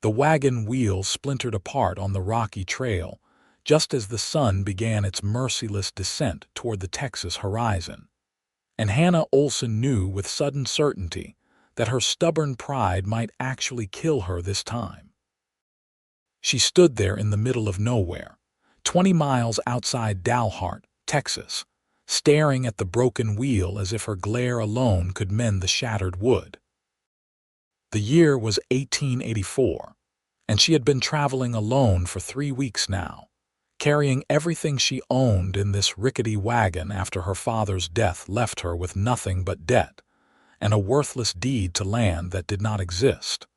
The wagon wheel splintered apart on the rocky trail, just as the sun began its merciless descent toward the Texas horizon. And Hannah Olsen knew with sudden certainty that her stubborn pride might actually kill her this time. She stood there in the middle of nowhere, 20 miles outside Dalhart, Texas, staring at the broken wheel as if her glare alone could mend the shattered wood. The year was 1884, and she had been traveling alone for 3 weeks now, carrying everything she owned in this rickety wagon after her father's death left her with nothing but debt and a worthless deed to land that did not exist.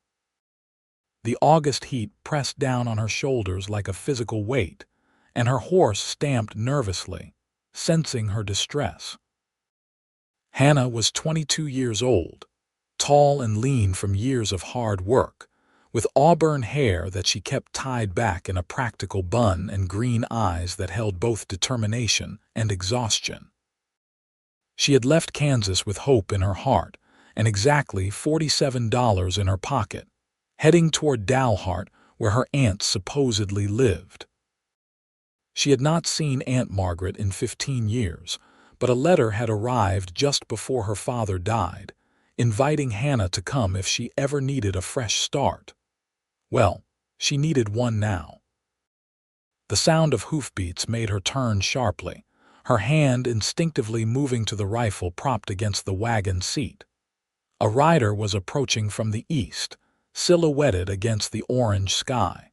The August heat pressed down on her shoulders like a physical weight, and her horse stamped nervously, sensing her distress. Hannah was 22 years old, tall and lean from years of hard work, with auburn hair that she kept tied back in a practical bun and green eyes that held both determination and exhaustion. She had left Kansas with hope in her heart and exactly $47 in her pocket, heading toward Dalhart, where her aunts supposedly lived. She had not seen Aunt Margaret in 15 years, but a letter had arrived just before her father died, inviting Hannah to come if she ever needed a fresh start. Well, she needed one now. The sound of hoofbeats made her turn sharply, her hand instinctively moving to the rifle propped against the wagon seat. A rider was approaching from the east, silhouetted against the orange sky.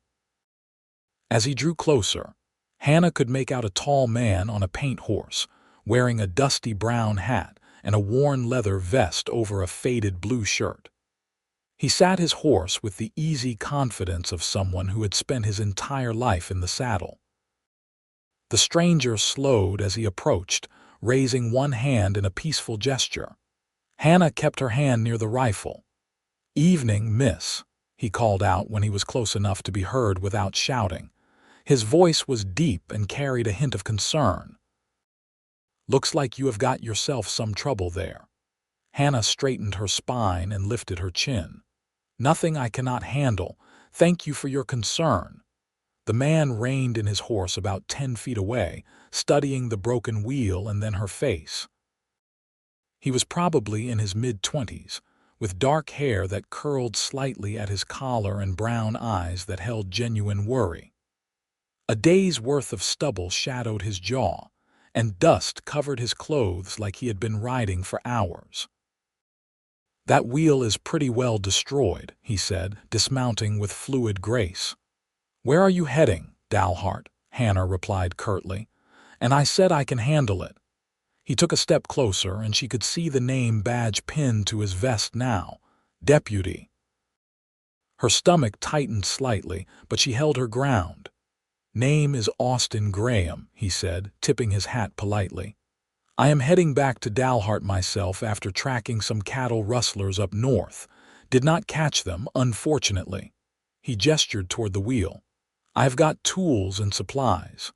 As he drew closer, Hannah could make out a tall man on a paint horse, wearing a dusty brown hat and a worn leather vest over a faded blue shirt. He sat his horse with the easy confidence of someone who had spent his entire life in the saddle. The stranger slowed as he approached, raising one hand in a peaceful gesture. Hannah kept her hand near the rifle. "Evening, miss," he called out when he was close enough to be heard without shouting. His voice was deep and carried a hint of concern. "Looks like you have got yourself some trouble there." Hannah straightened her spine and lifted her chin. "Nothing I cannot handle. Thank you for your concern." The man reined in his horse about 10 feet away, studying the broken wheel and then her face. He was probably in his mid-20s, with dark hair that curled slightly at his collar and brown eyes that held genuine worry. A day's worth of stubble shadowed his jaw, and dust covered his clothes like he had been riding for hours. "That wheel is pretty well destroyed," he said, dismounting with fluid grace. "Where are you heading?" "Dalhart," Hannah replied curtly. "And I said I can handle it." He took a step closer, and she could see the name badge pinned to his vest now, Deputy. Her stomach tightened slightly, but she held her ground. "Name is Austin Graham," he said, tipping his hat politely. "I am heading back to Dalhart myself after tracking some cattle rustlers up north. Did not catch them, unfortunately." He gestured toward the wheel. "I have got tools and supplies.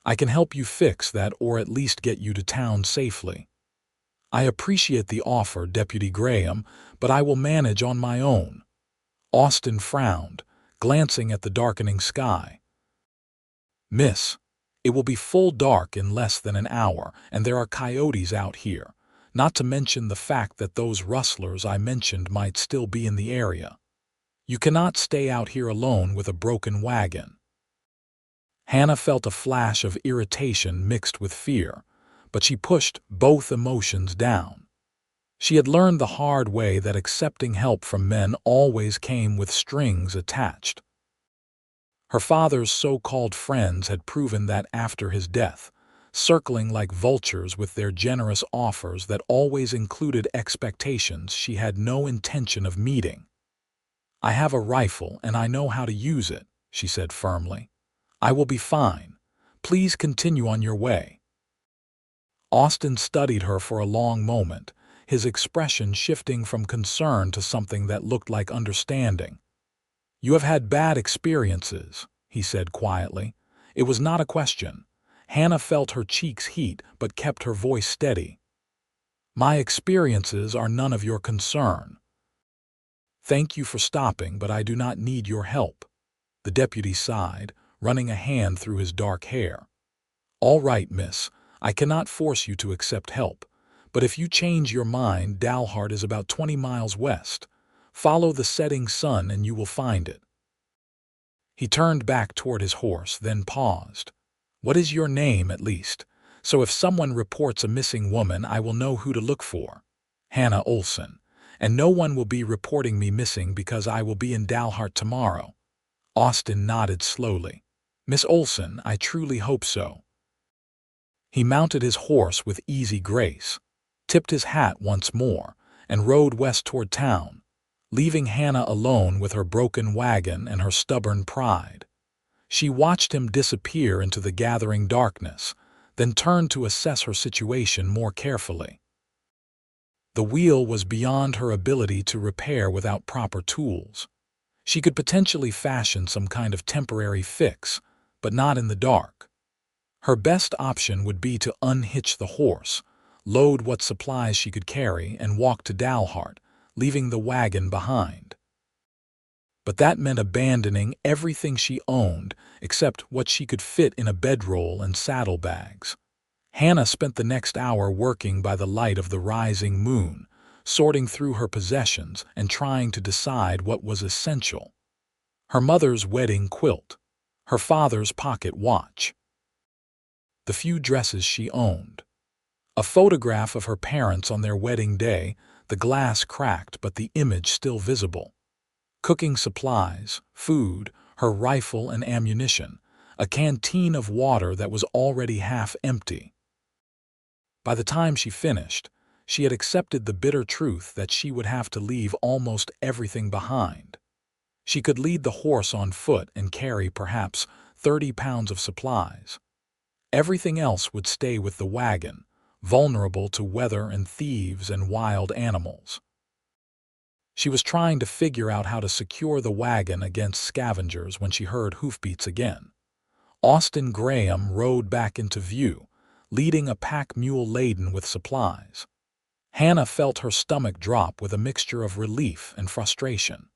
I can help you fix that or at least get you to town safely." "I appreciate the offer, Deputy Graham, but I will manage on my own." Austin frowned, glancing at the darkening sky. "Miss, it will be full dark in less than an hour, and there are coyotes out here, not to mention the fact that those rustlers I mentioned might still be in the area. You cannot stay out here alone with a broken wagon." Hannah felt a flash of irritation mixed with fear, but she pushed both emotions down. She had learned the hard way that accepting help from men always came with strings attached. Her father's so-called friends had proven that after his death, circling like vultures with their generous offers that always included expectations she had no intention of meeting. "I have a rifle and I know how to use it," she said firmly. "I will be fine. Please continue on your way." Austin studied her for a long moment, his expression shifting from concern to something that looked like understanding. "You have had bad experiences," he said quietly. It was not a question. Hannah felt her cheeks heat but kept her voice steady. "My experiences are none of your concern." "Thank you for stopping, but I do not need your help." The deputy sighed, running a hand through his dark hair. "All right, miss, I cannot force you to accept help, but if you change your mind, Dalhart is about 20 miles west. Follow the setting sun and you will find it." He turned back toward his horse, then paused. "What is your name, at least? So if someone reports a missing woman, I will know who to look for." "Hannah Olsen. And no one will be reporting me missing because I will be in Dalhart tomorrow." Austin nodded slowly. "Miss Olsen, I truly hope so." He mounted his horse with easy grace, tipped his hat once more, and rode west toward town, leaving Hannah alone with her broken wagon and her stubborn pride. She watched him disappear into the gathering darkness, then turned to assess her situation more carefully. The wheel was beyond her ability to repair without proper tools. She could potentially fashion some kind of temporary fix, but not in the dark. Her best option would be to unhitch the horse, load what supplies she could carry, and walk to Dalhart, leaving the wagon behind. But that meant abandoning everything she owned except what she could fit in a bedroll and saddlebags. Hannah spent the next hour working by the light of the rising moon, sorting through her possessions and trying to decide what was essential. Her mother's wedding quilt, her father's pocket watch, the few dresses she owned. A photograph of her parents on their wedding day, the glass cracked but the image still visible. Cooking supplies, food, her rifle and ammunition, a canteen of water that was already half empty. By the time she finished, she had accepted the bitter truth that she would have to leave almost everything behind. She could lead the horse on foot and carry perhaps 30 pounds of supplies. Everything else would stay with the wagon, vulnerable to weather and thieves and wild animals. She was trying to figure out how to secure the wagon against scavengers when she heard hoofbeats again. Austin Graham rode back into view, leading a pack mule laden with supplies. Hannah felt her stomach drop with a mixture of relief and frustration.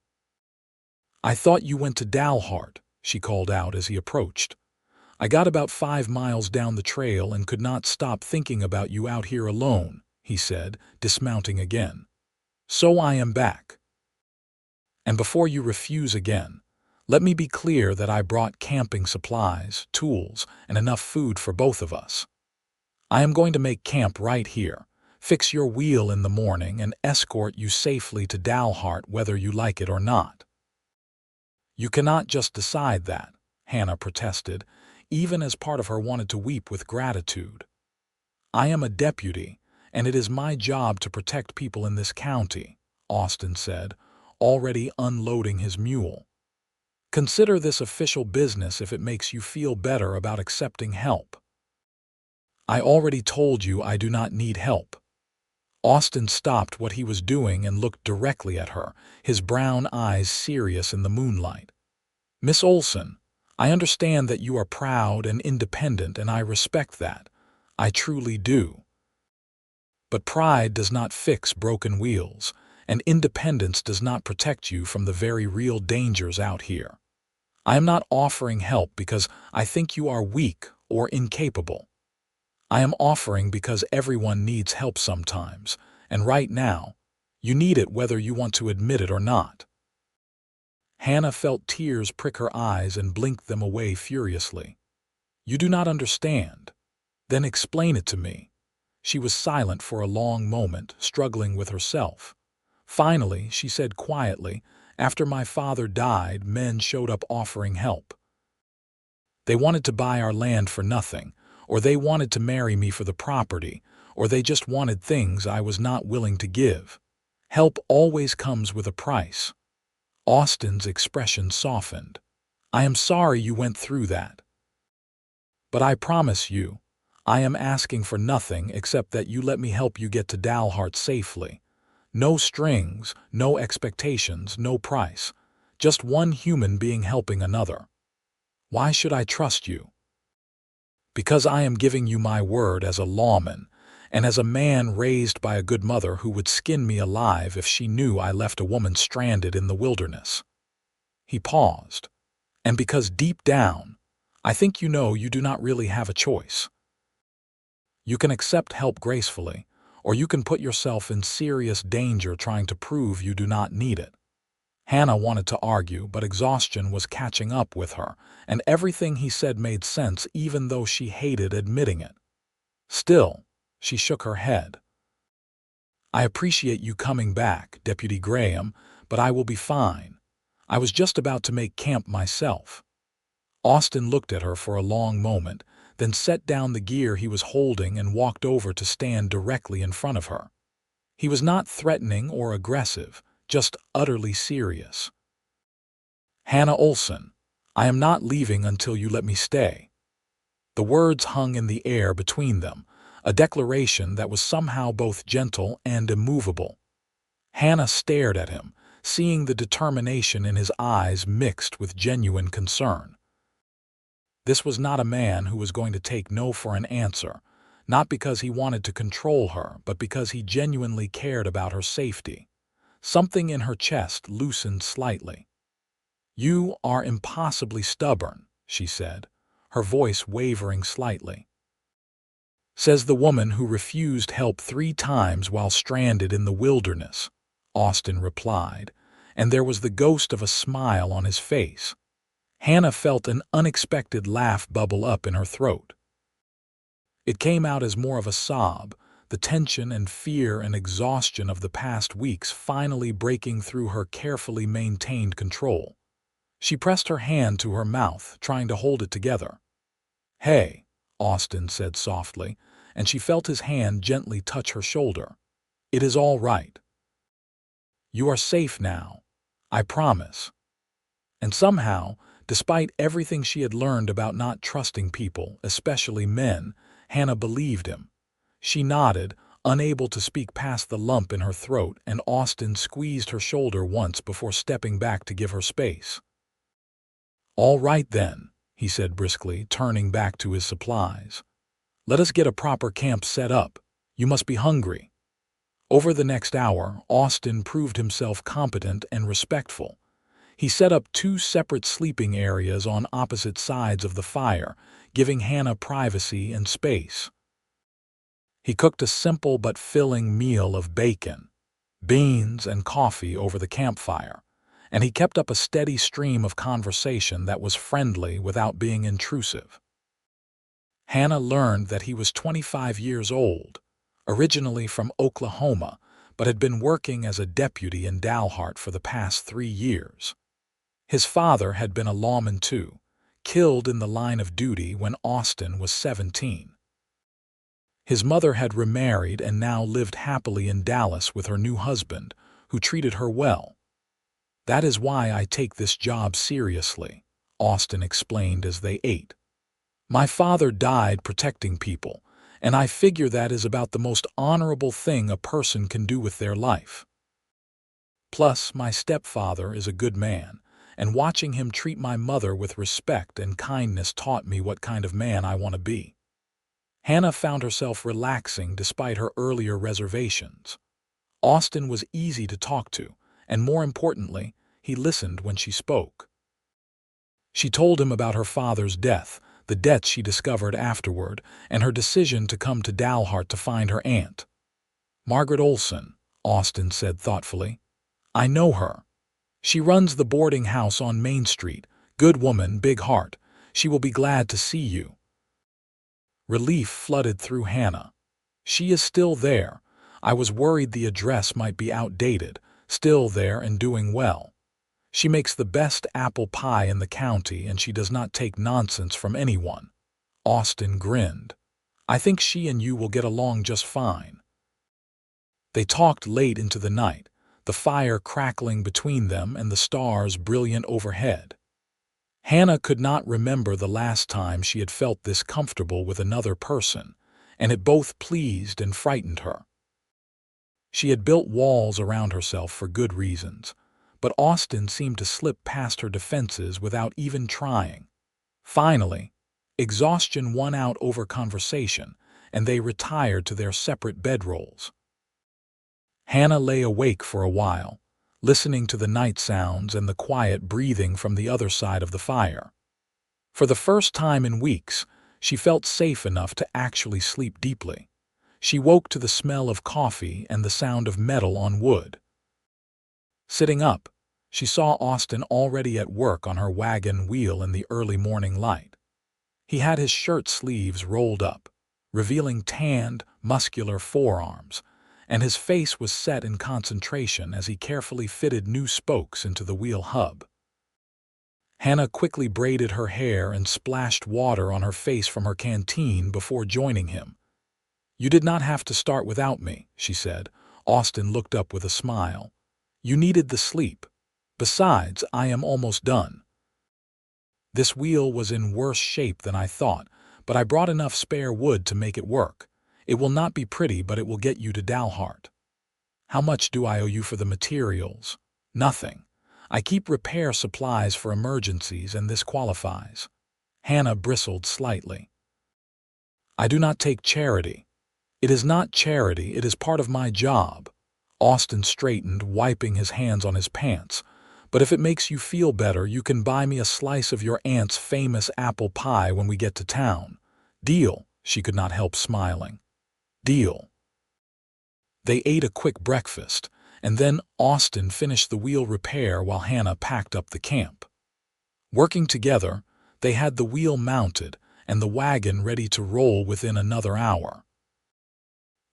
"I thought you went to Dalhart," she called out as he approached. "I got about 5 miles down the trail and could not stop thinking about you out here alone," he said, dismounting again. "So I am back. And before you refuse again, let me be clear that I brought camping supplies, tools, and enough food for both of us. I am going to make camp right here, fix your wheel in the morning, and escort you safely to Dalhart whether you like it or not." "You cannot just decide that," Hannah protested, even as part of her wanted to weep with gratitude. "I am a deputy, and it is my job to protect people in this county," Austin said, already unloading his mule. "Consider this official business if it makes you feel better about accepting help." "I already told you I do not need help." Austin stopped what he was doing and looked directly at her, his brown eyes serious in the moonlight. "Miss Olsen, I understand that you are proud and independent, and I respect that. I truly do. But pride does not fix broken wheels, and independence does not protect you from the very real dangers out here. I am not offering help because I think you are weak or incapable. I am offering because everyone needs help sometimes, and right now, you need it whether you want to admit it or not." Hannah felt tears prick her eyes and blinked them away furiously. "You do not understand. Then explain it to me." She was silent for a long moment, struggling with herself. Finally, she said quietly, "After my father died, men showed up offering help. They wanted to buy our land for nothing, or they wanted to marry me for the property, or they just wanted things I was not willing to give. Help always comes with a price." Austin's expression softened. "I am sorry you went through that. But I promise you, I am asking for nothing except that you let me help you get to Dalhart safely. No strings, no expectations, no price. Just one human being helping another. Why should I trust you? Because I am giving you my word as a lawman, and as a man raised by a good mother who would skin me alive if she knew I left a woman stranded in the wilderness." He paused. "And because deep down, I think you know you do not really have a choice. You can accept help gracefully, or you can put yourself in serious danger trying to prove you do not need it." Hannah wanted to argue, but exhaustion was catching up with her, and everything he said made sense even though she hated admitting it. Still, she shook her head. "I appreciate you coming back, Deputy Graham, but I will be fine. I was just about to make camp myself." Austin looked at her for a long moment, then set down the gear he was holding and walked over to stand directly in front of her. He was not threatening or aggressive, just utterly serious. "Hannah Olsen, I am not leaving until you let me stay." The words hung in the air between them, a declaration that was somehow both gentle and immovable. Hannah stared at him, seeing the determination in his eyes mixed with genuine concern. This was not a man who was going to take no for an answer, not because he wanted to control her, but because he genuinely cared about her safety. Something in her chest loosened slightly. "You are impossibly stubborn," she said, her voice wavering slightly. "Says the woman who refused help 3 times while stranded in the wilderness," Austin replied, and there was the ghost of a smile on his face. Hannah felt an unexpected laugh bubble up in her throat. It came out as more of a sob, the tension and fear and exhaustion of the past weeks finally breaking through her carefully maintained control. She pressed her hand to her mouth, trying to hold it together. "Hey," Austin said softly, and she felt his hand gently touch her shoulder. "It is all right. You are safe now. I promise." And somehow, despite everything she had learned about not trusting people, especially men, Hannah believed him. She nodded, unable to speak past the lump in her throat, and Austin squeezed her shoulder once before stepping back to give her space. "All right then," he said briskly, turning back to his supplies. "Let us get a proper camp set up. You must be hungry." Over the next hour, Austin proved himself competent and respectful. He set up 2 separate sleeping areas on opposite sides of the fire, giving Hannah privacy and space. He cooked a simple but filling meal of bacon, beans, and coffee over the campfire, and he kept up a steady stream of conversation that was friendly without being intrusive. Hannah learned that he was 25 years old, originally from Oklahoma, but had been working as a deputy in Dalhart for the past 3 years. His father had been a lawman too, killed in the line of duty when Austin was 17. His mother had remarried and now lived happily in Dallas with her new husband, who treated her well. "That is why I take this job seriously," Austin explained as they ate. "My father died protecting people, and I figure that is about the most honorable thing a person can do with their life. Plus, my stepfather is a good man, and watching him treat my mother with respect and kindness taught me what kind of man I want to be." Hannah found herself relaxing despite her earlier reservations. Austin was easy to talk to, and more importantly, he listened when she spoke. She told him about her father's death, the debts she discovered afterward, and her decision to come to Dalhart to find her aunt. "Margaret Olsen," Austin said thoughtfully. "I know her. She runs the boarding house on Main Street. Good woman, big heart. She will be glad to see you." Relief flooded through Hannah. "She is still there. I was worried the address might be outdated. Still there and doing well. She makes the best apple pie in the county, and she does not take nonsense from anyone." Austin grinned. "I think she and you will get along just fine." They talked late into the night, the fire crackling between them and the stars brilliant overhead. Hannah could not remember the last time she had felt this comfortable with another person, and it both pleased and frightened her. She had built walls around herself for good reasons, but Austin seemed to slip past her defenses without even trying. Finally, exhaustion won out over conversation, and they retired to their separate bedrolls. Hannah lay awake for a while, listening to the night sounds and the quiet breathing from the other side of the fire. For the first time in weeks, she felt safe enough to actually sleep deeply. She woke to the smell of coffee and the sound of metal on wood. Sitting up, she saw Austin already at work on her wagon wheel in the early morning light. He had his shirt sleeves rolled up, revealing tanned, muscular forearms, and his face was set in concentration as he carefully fitted new spokes into the wheel hub. Hannah quickly braided her hair and splashed water on her face from her canteen before joining him. "You did not have to start without me," she said. Austin looked up with a smile. "You needed the sleep. Besides, I am almost done. This wheel was in worse shape than I thought, but I brought enough spare wood to make it work. It will not be pretty, but it will get you to Dalhart. How much do I owe you for the materials?" "Nothing. I keep repair supplies for emergencies, and this qualifies." Hannah bristled slightly. "I do not take charity." "It is not charity, it is part of my job." Austin straightened, wiping his hands on his pants. "But if it makes you feel better, you can buy me a slice of your aunt's famous apple pie when we get to town." "Deal," she could not help smiling. "Deal." They ate a quick breakfast, and then Austin finished the wheel repair while Hannah packed up the camp. Working together, they had the wheel mounted and the wagon ready to roll within another hour.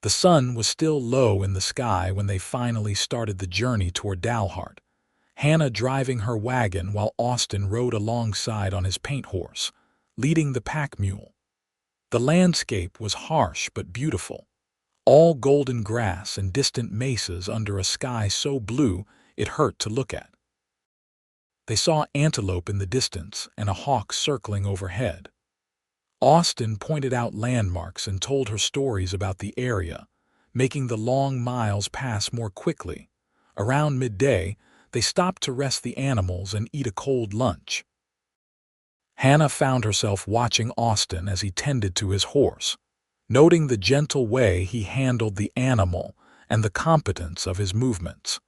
The sun was still low in the sky when they finally started the journey toward Dalhart, Hannah driving her wagon while Austin rode alongside on his paint horse, leading the pack mule. The landscape was harsh but beautiful, all golden grass and distant mesas under a sky so blue it hurt to look at. They saw antelope in the distance and a hawk circling overhead. Austin pointed out landmarks and told her stories about the area, making the long miles pass more quickly. Around midday, they stopped to rest the animals and eat a cold lunch. Hannah found herself watching Austin as he tended to his horse, noting the gentle way he handled the animal and the competence of his movements.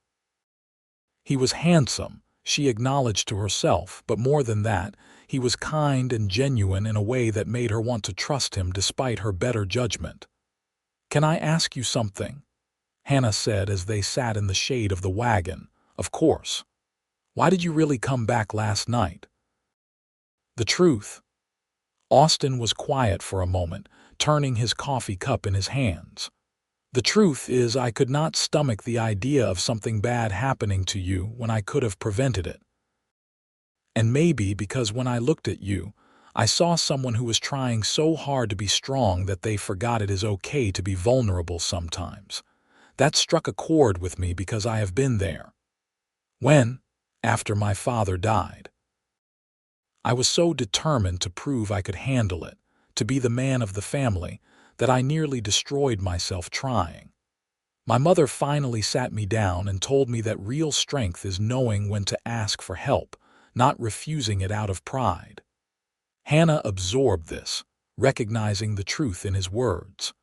He was handsome, she acknowledged to herself, but more than that, he was kind and genuine in a way that made her want to trust him despite her better judgment. "Can I ask you something?" Hannah said as they sat in the shade of the wagon. "Of course. Why did you really come back last night?" "The truth." Austin was quiet for a moment, turning his coffee cup in his hands. "The truth is I could not stomach the idea of something bad happening to you when I could have prevented it. And maybe because when I looked at you, I saw someone who was trying so hard to be strong that they forgot it is okay to be vulnerable sometimes. That struck a chord with me because I have been there. When, after my father died, I was so determined to prove I could handle it, to be the man of the family, that I nearly destroyed myself trying. My mother finally sat me down and told me that real strength is knowing when to ask for help, not refusing it out of pride." Hannah absorbed this, recognizing the truth in his words.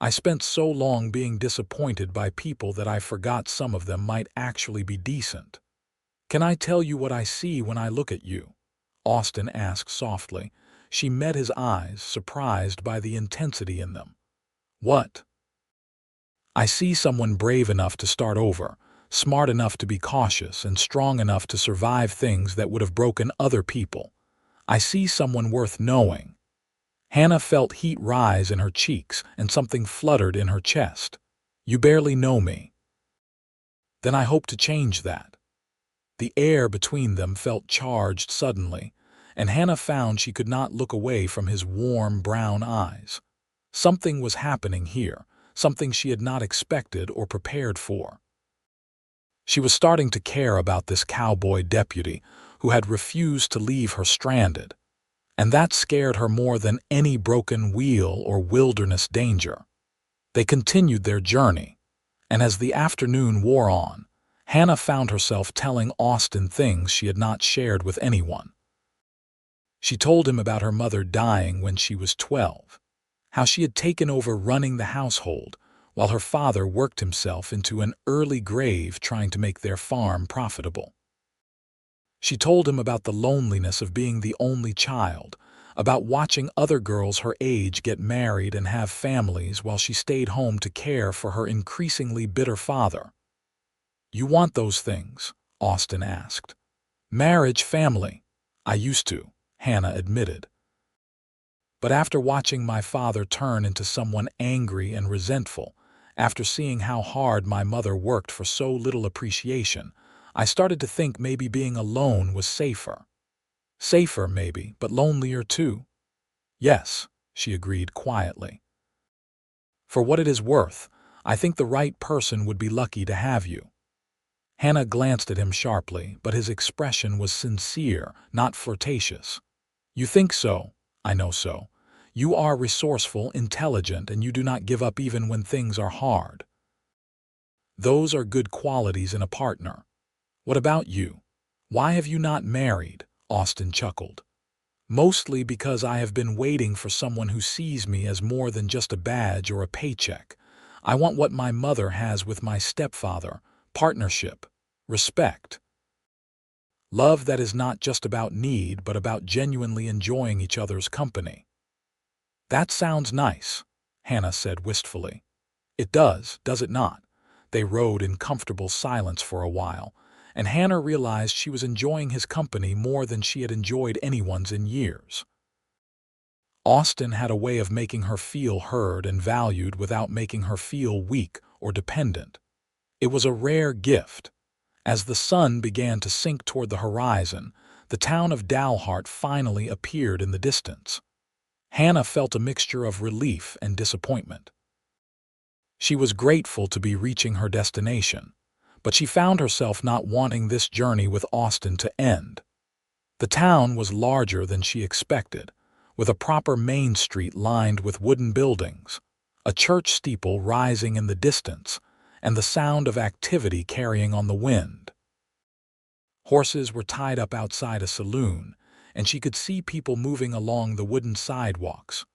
"I spent so long being disappointed by people that I forgot some of them might actually be decent. Can I tell you what I see when I look at you?" Austin asked softly. She met his eyes, surprised by the intensity in them. "What?" "I see someone brave enough to start over, smart enough to be cautious, and strong enough to survive things that would have broken other people. I see someone worth knowing." Hannah felt heat rise in her cheeks and something fluttered in her chest. "You barely know me." "Then I hope to change that." The air between them felt charged suddenly, and Hannah found she could not look away from his warm brown eyes. Something was happening here, something she had not expected or prepared for. She was starting to care about this cowboy deputy who had refused to leave her stranded, and that scared her more than any broken wheel or wilderness danger. They continued their journey, and as the afternoon wore on, Hannah found herself telling Austin things she had not shared with anyone. She told him about her mother dying when she was 12, how she had taken over running the household, while her father worked himself into an early grave trying to make their farm profitable. She told him about the loneliness of being the only child, about watching other girls her age get married and have families while she stayed home to care for her increasingly bitter father. "You want those things?" Austen asked. "Marriage, family. I used to," Hannah admitted. "But after watching my father turn into someone angry and resentful, after seeing how hard my mother worked for so little appreciation, I started to think maybe being alone was safer. Safer, maybe, but lonelier too." "Yes," she agreed quietly. "For what it is worth, I think the right person would be lucky to have you." Hannah glanced at him sharply, but his expression was sincere, not flirtatious. "You think so? I know so. You are resourceful, intelligent, and you do not give up even when things are hard. Those are good qualities in a partner. What about you? Why have you not married?" Austen chuckled. "Mostly because I have been waiting for someone who sees me as more than just a badge or a paycheck. I want what my mother has with my stepfather: partnership, respect. Love that is not just about need but about genuinely enjoying each other's company." "That sounds nice," Hannah said wistfully. "It does it not?" They rode in comfortable silence for a while, and Hannah realized she was enjoying his company more than she had enjoyed anyone's in years. Austen had a way of making her feel heard and valued without making her feel weak or dependent. It was a rare gift. As the sun began to sink toward the horizon, the town of Dalhart finally appeared in the distance. Hannah felt a mixture of relief and disappointment. She was grateful to be reaching her destination, but she found herself not wanting this journey with Austen to end. The town was larger than she expected, with a proper main street lined with wooden buildings, a church steeple rising in the distance, and the sound of activity carrying on the wind. Horses were tied up outside a saloon, and she could see people moving along the wooden sidewalks.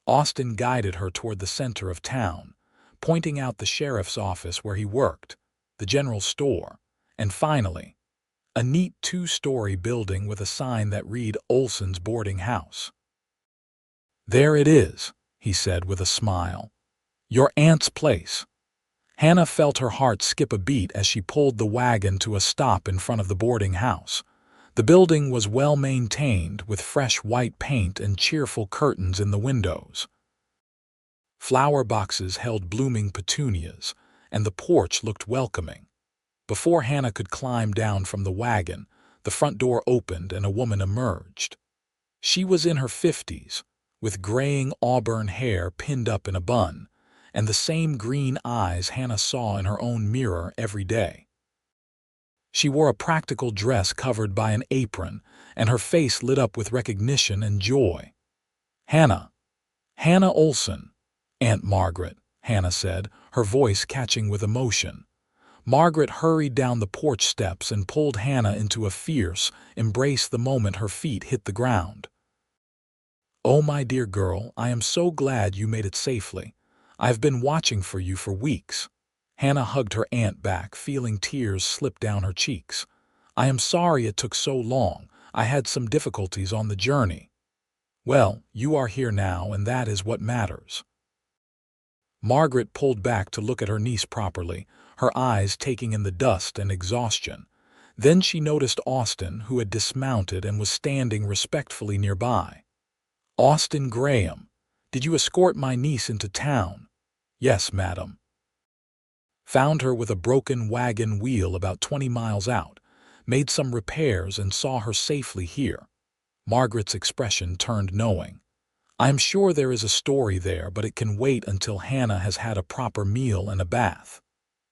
Austen guided her toward the center of town, pointing out the sheriff's office where he worked, the general store, and finally, a neat two-story building with a sign that read Olsen's boarding house. "There it is," he said with a smile. "Your aunt's place." Hannah felt her heart skip a beat as she pulled the wagon to a stop in front of the boarding house. The building was well maintained, with fresh white paint and cheerful curtains in the windows. Flower boxes held blooming petunias, and the porch looked welcoming. Before Hannah could climb down from the wagon, the front door opened and a woman emerged. She was in her 50s, with graying auburn hair pinned up in a bun, and the same green eyes Hannah saw in her own mirror every day. She wore a practical dress covered by an apron, and her face lit up with recognition and joy. "Hannah Olsen, Aunt Margaret," Hannah said, her voice catching with emotion. Margaret hurried down the porch steps and pulled Hannah into a fierce embrace the moment her feet hit the ground. "Oh, my dear girl, I am so glad you made it safely. I've been watching for you for weeks." Hannah hugged her aunt back, feeling tears slip down her cheeks. "I am sorry it took so long. I had some difficulties on the journey." "Well, you are here now, and that is what matters." Margaret pulled back to look at her niece properly, her eyes taking in the dust and exhaustion. Then she noticed Austen, who had dismounted and was standing respectfully nearby. "Austen Graham, did you escort my niece into town?" "Yes, madam." "Found her with a broken wagon wheel about 20 miles out, made some repairs and saw her safely here." Margaret's expression turned knowing. "I am sure there is a story there, but it can wait until Hannah has had a proper meal and a bath."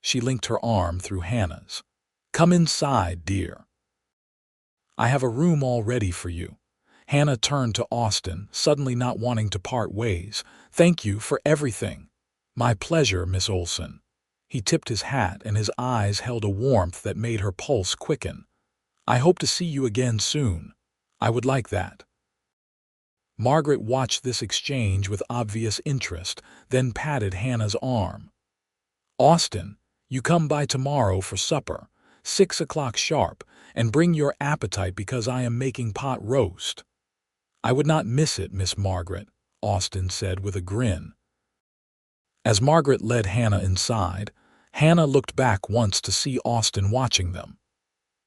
She linked her arm through Hannah's. "Come inside, dear. I have a room all ready for you." Hannah turned to Austen, suddenly not wanting to part ways. "Thank you for everything." "My pleasure, Miss Olsen." He tipped his hat, and his eyes held a warmth that made her pulse quicken. "I hope to see you again soon." "I would like that." Margaret watched this exchange with obvious interest, then patted Hannah's arm. "Austin, you come by tomorrow for supper, 6 o'clock sharp, and bring your appetite because I am making pot roast." "I would not miss it, Miss Margaret," Austin said with a grin. As Margaret led Hannah inside, Hannah looked back once to see Austin watching them.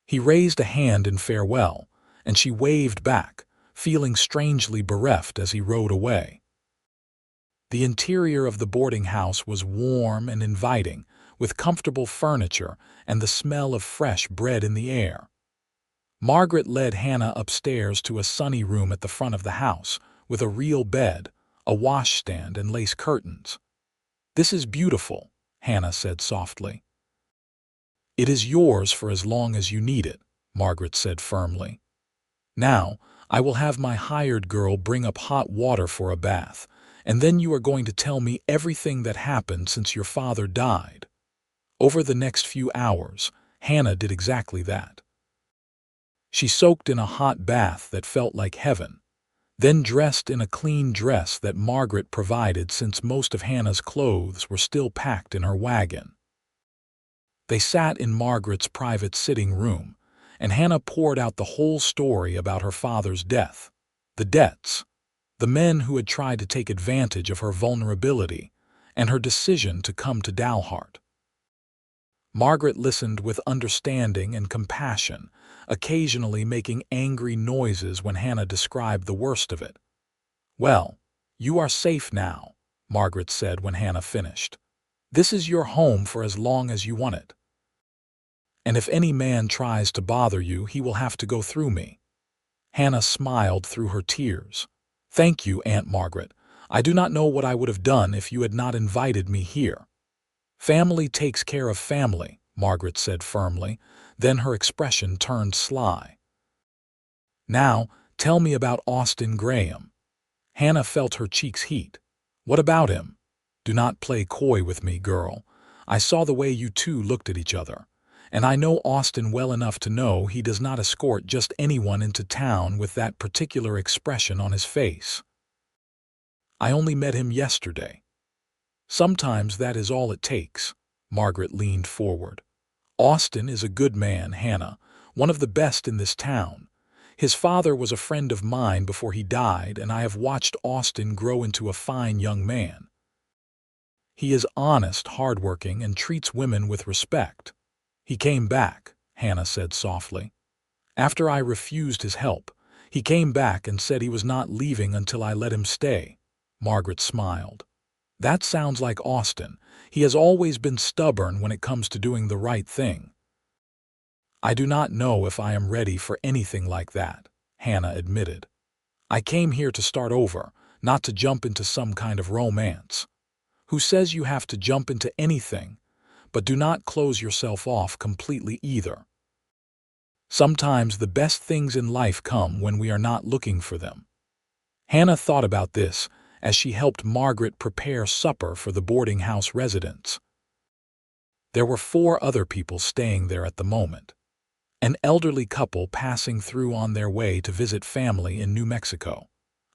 He raised a hand in farewell, and she waved back, feeling strangely bereft as he rode away. The interior of the boarding house was warm and inviting, with comfortable furniture and the smell of fresh bread in the air. Margaret led Hannah upstairs to a sunny room at the front of the house, with a real bed, a washstand, and lace curtains. "This is beautiful," Hannah said softly. "It is yours for as long as you need it," Margaret said firmly. "Now, I will have my hired girl bring up hot water for a bath, and then you are going to tell me everything that happened since your father died." Over the next few hours, Hannah did exactly that. She soaked in a hot bath that felt like heaven, then dressed in a clean dress that Margaret provided since most of Hannah's clothes were still packed in her wagon. They sat in Margaret's private sitting room, and Hannah poured out the whole story about her father's death, the debts, the men who had tried to take advantage of her vulnerability, and her decision to come to Dalhart. Margaret listened with understanding and compassion, occasionally making angry noises when Hannah described the worst of it. "Well, you are safe now," Margaret said when Hannah finished. "This is your home for as long as you want it. And if any man tries to bother you, he will have to go through me." Hannah smiled through her tears. "Thank you, Aunt Margaret. I do not know what I would have done if you had not invited me here." "Family takes care of family," Margaret said firmly, then her expression turned sly. "Now, tell me about Austin Graham." Hannah felt her cheeks heat. "What about him? Do not play coy with me, girl. I saw the way you two looked at each other, and I know Austin well enough to know he does not escort just anyone into town with that particular expression on his face. I only met him yesterday." "Sometimes that is all it takes." Margaret leaned forward. "Austin is a good man, Hannah, one of the best in this town. His father was a friend of mine before he died, and I have watched Austin grow into a fine young man. He is honest, hardworking, and treats women with respect." "He came back," Hannah said softly. "After I refused his help, he came back and said he was not leaving until I let him stay." Margaret smiled. "That sounds like Austin. He has always been stubborn when it comes to doing the right thing." "I do not know if I am ready for anything like that," Hannah admitted. "I came here to start over, not to jump into some kind of romance. Who says you have to jump into anything? But do not close yourself off completely either. Sometimes the best things in life come when we are not looking for them." Hannah thought about this as she helped Margaret prepare supper for the boarding house residents. There were 4 other people staying there at the moment. An elderly couple passing through on their way to visit family in New Mexico,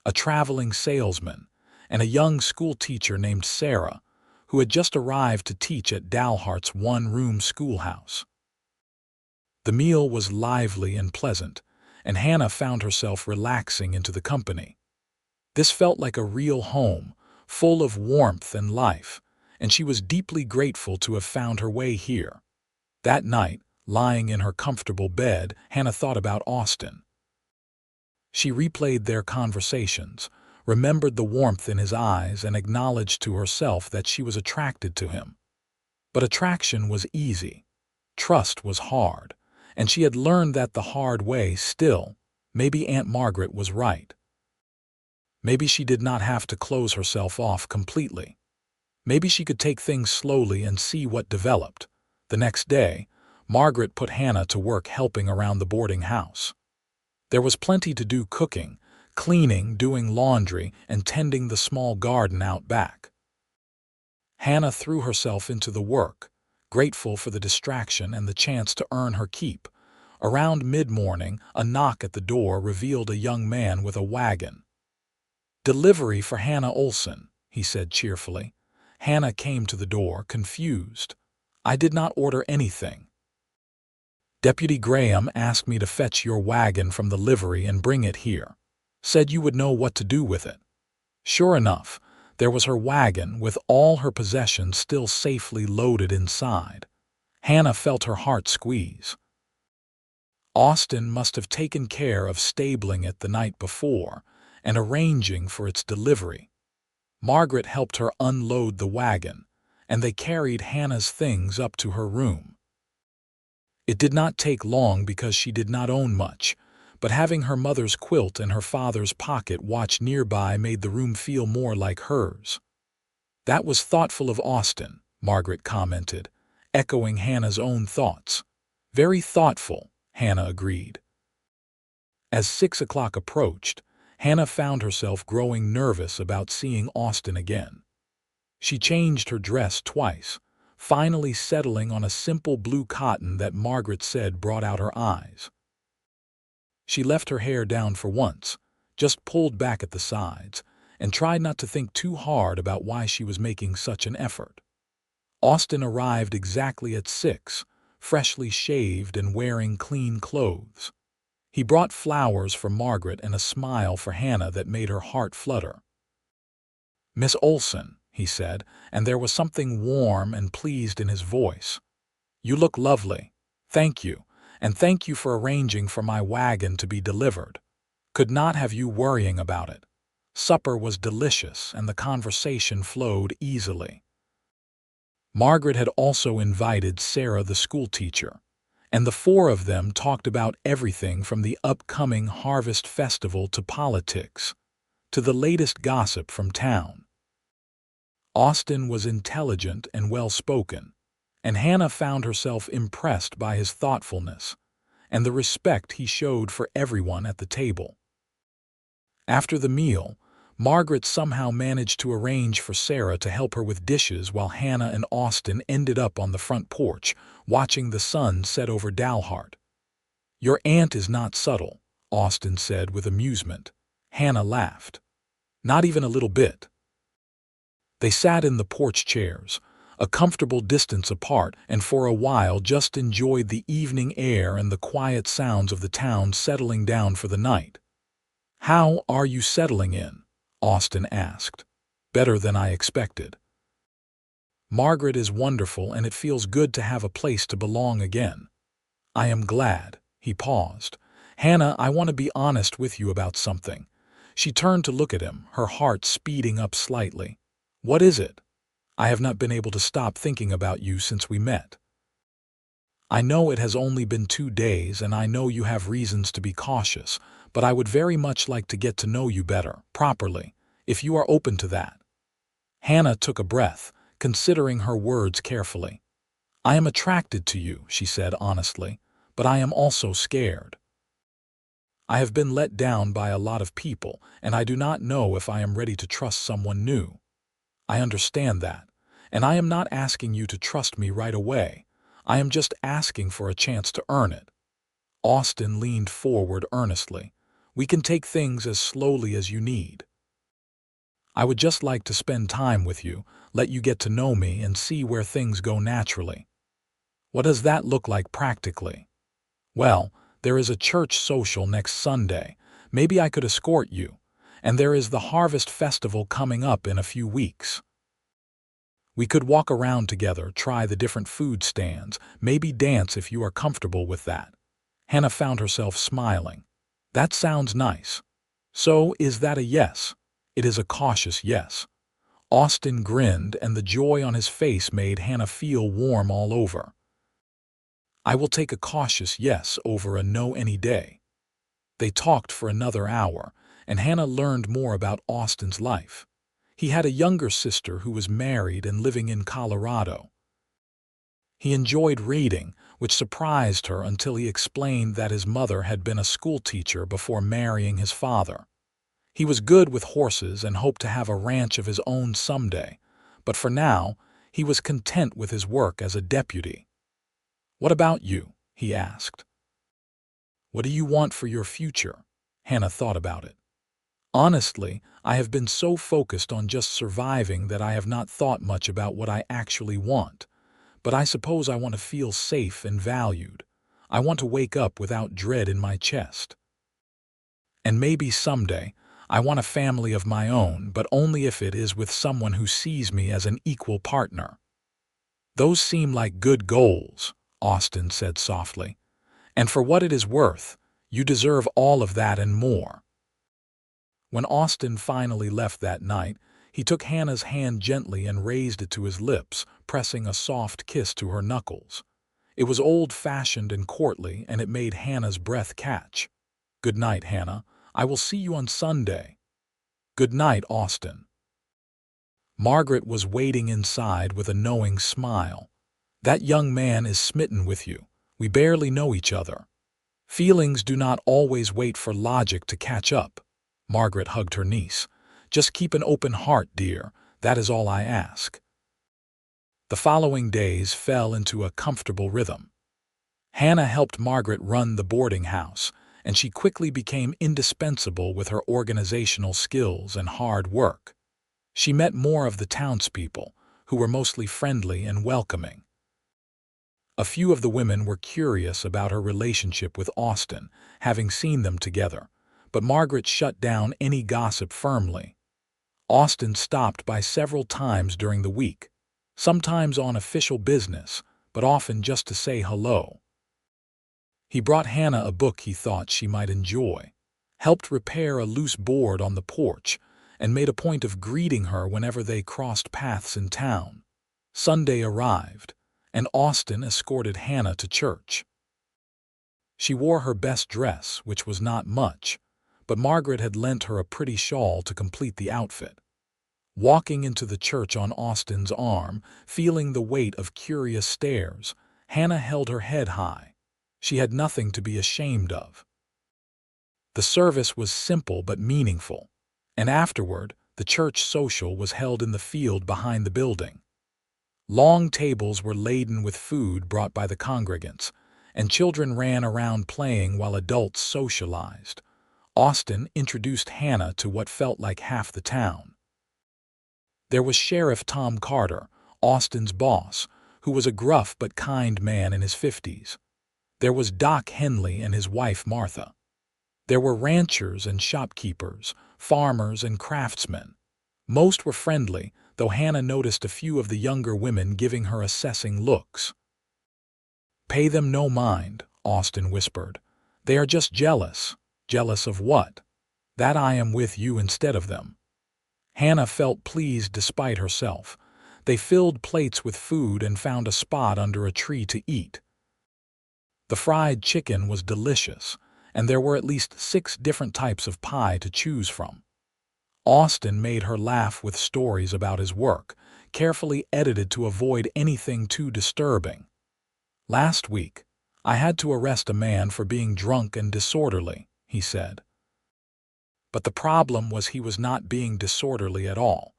a traveling salesman, and a young school teacher named Sarah, who had just arrived to teach at Dalhart's one-room schoolhouse. The meal was lively and pleasant, and Hannah found herself relaxing into the company. This felt like a real home, full of warmth and life, and she was deeply grateful to have found her way here. That night, lying in her comfortable bed, Hannah thought about Austin. She replayed their conversations, remembered the warmth in his eyes, and acknowledged to herself that she was attracted to him. But attraction was easy. Trust was hard, and she had learned that the hard way still. Maybe Aunt Margaret was right. Maybe she did not have to close herself off completely. Maybe she could take things slowly and see what developed. The next day, Margaret put Hannah to work helping around the boarding house. There was plenty to do: cooking, cleaning, doing laundry, and tending the small garden out back. Hannah threw herself into the work, grateful for the distraction and the chance to earn her keep. Around mid-morning, a knock at the door revealed a young man with a wagon. "Delivery for Hannah Olsen," he said cheerfully. Hannah came to the door, confused. "I did not order anything." "Deputy Graham asked me to fetch your wagon from the livery and bring it here. Said you would know what to do with it." Sure enough, there was her wagon with all her possessions still safely loaded inside. Hannah felt her heart squeeze. Austin must have taken care of stabling it the night before and arranging for its delivery. Margaret helped her unload the wagon, and they carried Hannah's things up to her room. It did not take long because she did not own much, but having her mother's quilt and her father's pocket watch nearby made the room feel more like hers. "That was thoughtful of Austin," Margaret commented, echoing Hannah's own thoughts. "Very thoughtful," Hannah agreed. As 6 o'clock approached, Hannah found herself growing nervous about seeing Austin again. She changed her dress twice, finally settling on a simple blue cotton that Margaret said brought out her eyes. She left her hair down for once, just pulled back at the sides, and tried not to think too hard about why she was making such an effort. Austin arrived exactly at 6, freshly shaved and wearing clean clothes. He brought flowers for Margaret and a smile for Hannah that made her heart flutter. "Miss Olsen," he said, and there was something warm and pleased in his voice. "You look lovely. Thank you, and thank you for arranging for my wagon to be delivered. Could not have you worrying about it." Supper was delicious and the conversation flowed easily. Margaret had also invited Sarah the schoolteacher, and the four of them talked about everything from the upcoming harvest festival to politics, to the latest gossip from town. Austin was intelligent and well-spoken, and Hannah found herself impressed by his thoughtfulness and the respect he showed for everyone at the table. After the meal, Margaret somehow managed to arrange for Sarah to help her with dishes while Hannah and Austin ended up on the front porch, watching the sun set over Dalhart. "Your aunt is not subtle," Austin said with amusement. Hannah laughed. "Not even a little bit." They sat in the porch chairs, a comfortable distance apart, and for a while just enjoyed the evening air and the quiet sounds of the town settling down for the night. "How are you settling in?" Austin asked. "Better than I expected." "Margaret is wonderful and it feels good to have a place to belong again." "I am glad." He paused. "Hannah, I want to be honest with you about something." She turned to look at him, her heart speeding up slightly. "What is it?" "I have not been able to stop thinking about you since we met. I know it has only been 2 days and I know you have reasons to be cautious, but I would very much like to get to know you better, properly, if you are open to that." Hannah took a breath, considering her words carefully. "I am attracted to you," she said honestly, "but I am also scared. I have been let down by a lot of people, and I do not know if I am ready to trust someone new. I understand that, and I am not asking you to trust me right away. I am just asking for a chance to earn it." Austin leaned forward earnestly. "We can take things as slowly as you need. I would just like to spend time with you, let you get to know me and see where things go naturally." "What does that look like practically?" "Well, there is a church social next Sunday. Maybe I could escort you. And there is the Harvest Festival coming up in a few weeks. We could walk around together, try the different food stands, maybe dance if you are comfortable with that." Hannah found herself smiling. "That sounds nice. So, is that a yes?" "It is a cautious yes." Austin grinned, and the joy on his face made Hannah feel warm all over. "I will take a cautious yes over a no any day." They talked for another hour, and Hannah learned more about Austin's life. He had a younger sister who was married and living in Colorado. He enjoyed reading, which surprised her until he explained that his mother had been a schoolteacher before marrying his father. He was good with horses and hoped to have a ranch of his own someday, but for now, he was content with his work as a deputy. "What about you?" he asked. "What do you want for your future?" Hannah thought about it. Honestly, I have been so focused on just surviving that I have not thought much about what I actually want. But I suppose I want to feel safe and valued. I want to wake up without dread in my chest. And maybe someday, I want a family of my own, but only if it is with someone who sees me as an equal partner. Those seem like good goals, Austin said softly. And for what it is worth, you deserve all of that and more. When Austin finally left that night, he took Hannah's hand gently and raised it to his lips, pressing a soft kiss to her knuckles. It was old-fashioned and courtly, and it made Hannah's breath catch. "Good night, Hannah. I will see you on Sunday." "Good night, Austin." Margaret was waiting inside with a knowing smile. "That young man is smitten with you. We barely know each other." "Feelings do not always wait for logic to catch up." Margaret hugged her niece. "Just keep an open heart, dear. That is all I ask." The following days fell into a comfortable rhythm. Hannah helped Margaret run the boarding house, and she quickly became indispensable with her organizational skills and hard work. She met more of the townspeople, who were mostly friendly and welcoming. A few of the women were curious about her relationship with Austin, having seen them together, but Margaret shut down any gossip firmly. Austin stopped by several times during the week, sometimes on official business, but often just to say hello. He brought Hannah a book he thought she might enjoy, helped repair a loose board on the porch, and made a point of greeting her whenever they crossed paths in town. Sunday arrived, and Austin escorted Hannah to church. She wore her best dress, which was not much, but Margaret had lent her a pretty shawl to complete the outfit. Walking into the church on Austin's arm, feeling the weight of curious stares, Hannah held her head high. She had nothing to be ashamed of. The service was simple but meaningful, and afterward, the church social was held in the field behind the building. Long tables were laden with food brought by the congregants, and children ran around playing while adults socialized. Austin introduced Hannah to what felt like half the town. There was Sheriff Tom Carter, Austin's boss, who was a gruff but kind man in his 50s. There was Doc Henley and his wife Martha. There were ranchers and shopkeepers, farmers and craftsmen. Most were friendly, though Hannah noticed a few of the younger women giving her assessing looks. "Pay them no mind," Austin whispered. "They are just jealous." "Jealous of what?" "That I am with you instead of them." Hannah felt pleased despite herself. They filled plates with food and found a spot under a tree to eat. The fried chicken was delicious, and there were at least 6 different types of pie to choose from. Austin made her laugh with stories about his work, carefully edited to avoid anything too disturbing. "Last week, I had to arrest a man for being drunk and disorderly," he said. But the problem was he was not being disorderly at all.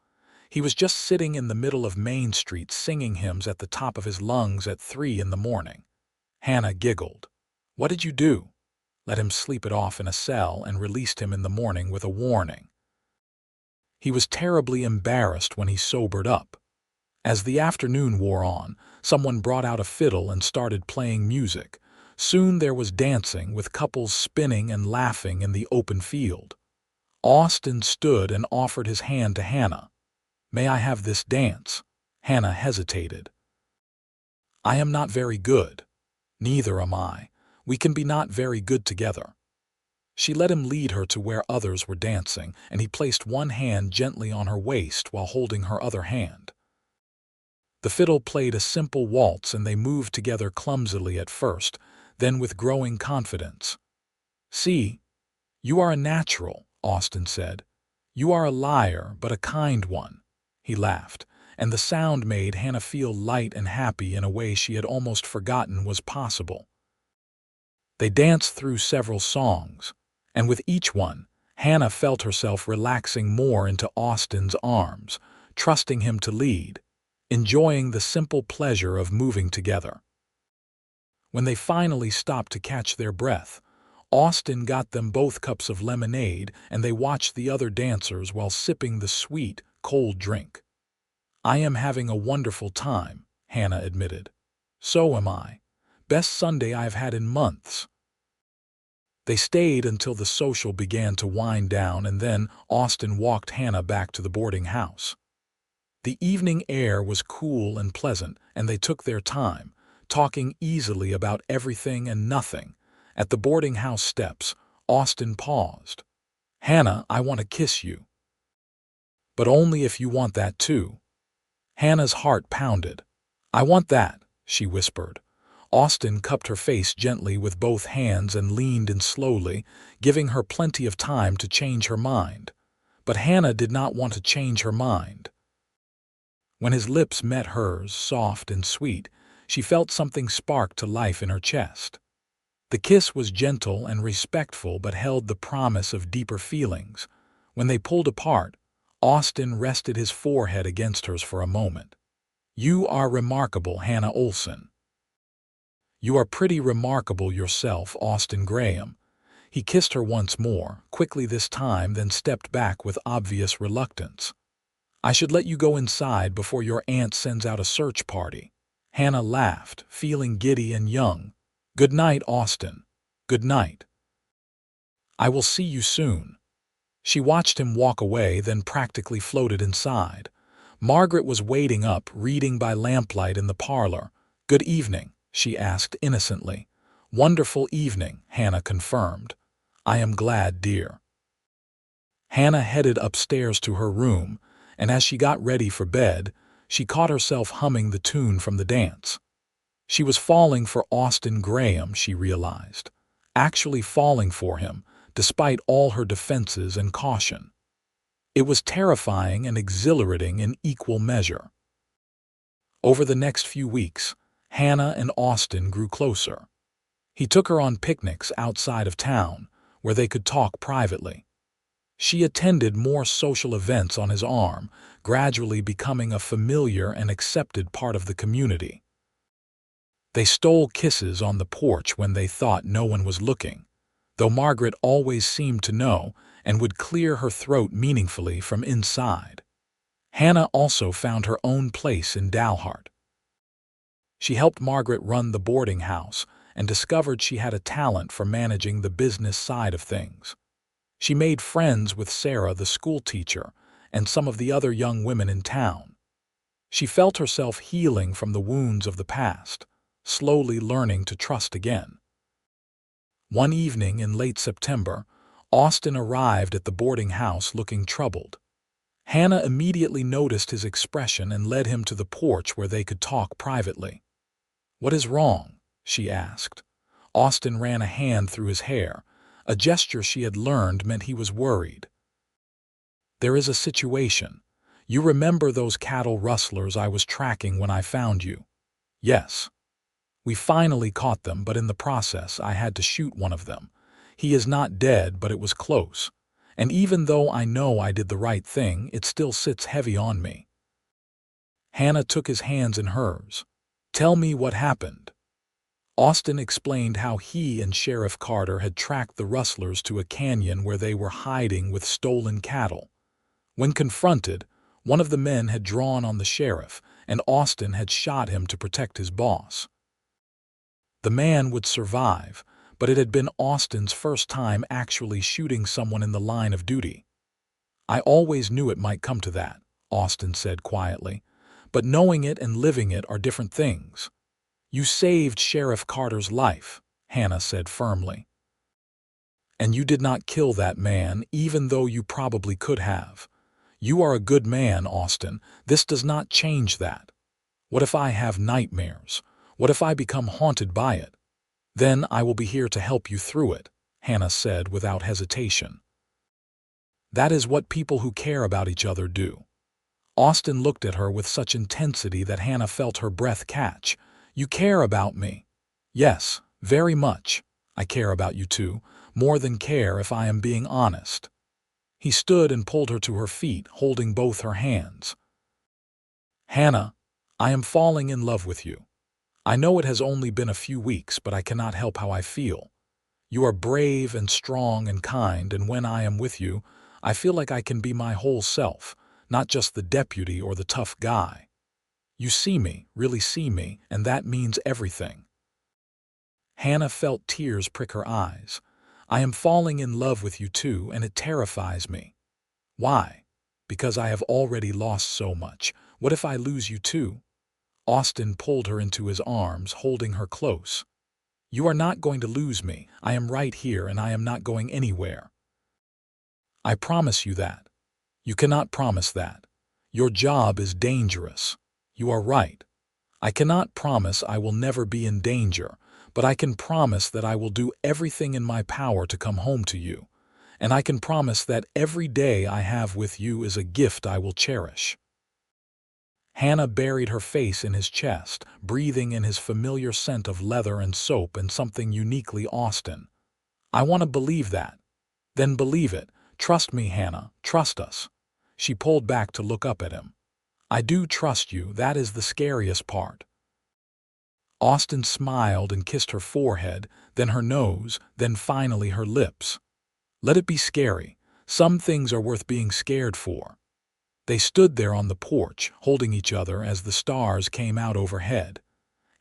He was just sitting in the middle of Main Street singing hymns at the top of his lungs at 3 in the morning. Hannah giggled. "What did you do?" "Let him sleep it off in a cell and released him in the morning with a warning." He was terribly embarrassed when he sobered up. As the afternoon wore on, someone brought out a fiddle and started playing music. Soon there was dancing, with couples spinning and laughing in the open field. Austin stood and offered his hand to Hannah. "May I have this dance?" Hannah hesitated. "I am not very good." "Neither am I. We can be not very good together." She let him lead her to where others were dancing, and he placed one hand gently on her waist while holding her other hand. The fiddle played a simple waltz, and they moved together clumsily at first, then with growing confidence. "See, you are a natural," Austin said. "You are a liar, but a kind one." He laughed, and the sound made Hannah feel light and happy in a way she had almost forgotten was possible. They danced through several songs, and with each one, Hannah felt herself relaxing more into Austin's arms, trusting him to lead, enjoying the simple pleasure of moving together. When they finally stopped to catch their breath, Austin got them both cups of lemonade, and they watched the other dancers while sipping the sweet, cold drink. "I am having a wonderful time," Hannah admitted. "So am I. Best Sunday I've had in months." They stayed until the social began to wind down, and then Austin walked Hannah back to the boarding house. The evening air was cool and pleasant, and they took their time, talking easily about everything and nothing. At the boarding house steps, Austin paused. "Hannah, I want to kiss you." "But only if you want that too." Hannah's heart pounded. "I want that," she whispered. Austin cupped her face gently with both hands and leaned in slowly, giving her plenty of time to change her mind. But Hannah did not want to change her mind. When his lips met hers, soft and sweet, she felt something spark to life in her chest. The kiss was gentle and respectful but held the promise of deeper feelings. When they pulled apart, Austin rested his forehead against hers for a moment. "You are remarkable, Hannah Olsen." "You are pretty remarkable yourself, Austin Graham." He kissed her once more, quickly this time, then stepped back with obvious reluctance. "I should let you go inside before your aunt sends out a search party." Hannah laughed, feeling giddy and young. "Good night, Austin. Good night. I will see you soon." She watched him walk away, then practically floated inside. Margaret was waiting up, reading by lamplight in the parlor. "Good evening," she asked innocently. "Wonderful evening," Hannah confirmed. "I am glad, dear." Hannah headed upstairs to her room, and as she got ready for bed, she caught herself humming the tune from the dance. She was falling for Austin Graham, she realized. Actually falling for him, despite all her defenses and caution. It was terrifying and exhilarating in equal measure. Over the next few weeks, Hannah and Austin grew closer. He took her on picnics outside of town, where they could talk privately. She attended more social events on his arm, gradually becoming a familiar and accepted part of the community. They stole kisses on the porch when they thought no one was looking, though Margaret always seemed to know and would clear her throat meaningfully from inside. Hannah also found her own place in Dalhart. She helped Margaret run the boarding house and discovered she had a talent for managing the business side of things. She made friends with Sarah, the schoolteacher, and some of the other young women in town. She felt herself healing from the wounds of the past, slowly learning to trust again. One evening in late September, Austin arrived at the boarding house looking troubled. Hannah immediately noticed his expression and led him to the porch where they could talk privately. "What is wrong?" she asked. Austin ran a hand through his hair. A gesture she had learned meant he was worried. "There is a situation. You remember those cattle rustlers I was tracking when I found you?" "Yes. We finally caught them, but in the process I had to shoot one of them. He is not dead, but it was close. And even though I know I did the right thing, it still sits heavy on me." Hannah took his hands in hers. "Tell me what happened." Austin explained how he and Sheriff Carter had tracked the rustlers to a canyon where they were hiding with stolen cattle. When confronted, one of the men had drawn on the sheriff, and Austin had shot him to protect his boss. The man would survive, but it had been Austin's first time actually shooting someone in the line of duty. "I always knew it might come to that," Austin said quietly. "But knowing it and living it are different things." "You saved Sheriff Carter's life," Hannah said firmly. "And you did not kill that man, even though you probably could have. You are a good man, Austin. This does not change that. What if I have nightmares? What if I become haunted by it? Then I will be here to help you through it," Hannah said without hesitation. "That is what people who care about each other do." Austin looked at her with such intensity that Hannah felt her breath catch. "You care about me?" "Yes, very much. I care about you too, more than care if I am being honest." He stood and pulled her to her feet, holding both her hands. "Hannah, I am falling in love with you. I know it has only been a few weeks, but I cannot help how I feel. You are brave and strong and kind, and when I am with you, I feel like I can be my whole self, not just the deputy or the tough guy. You see me, really see me, and that means everything." Hannah felt tears prick her eyes. "I am falling in love with you too, and it terrifies me." "Why?" "Because I have already lost so much. What if I lose you too?" Austin pulled her into his arms, holding her close. "You are not going to lose me. I am right here, and I am not going anywhere. I promise you that." "You cannot promise that. Your job is dangerous." "You are right. I cannot promise I will never be in danger, but I can promise that I will do everything in my power to come home to you, and I can promise that every day I have with you is a gift I will cherish." Hannah buried her face in his chest, breathing in his familiar scent of leather and soap and something uniquely Austin. "I want to believe that." "Then believe it. Trust me, Hannah. Trust us." She pulled back to look up at him. "I do trust you. That is the scariest part." Austin smiled and kissed her forehead, then her nose, then finally her lips. "Let it be scary. Some things are worth being scared for." They stood there on the porch, holding each other as the stars came out overhead.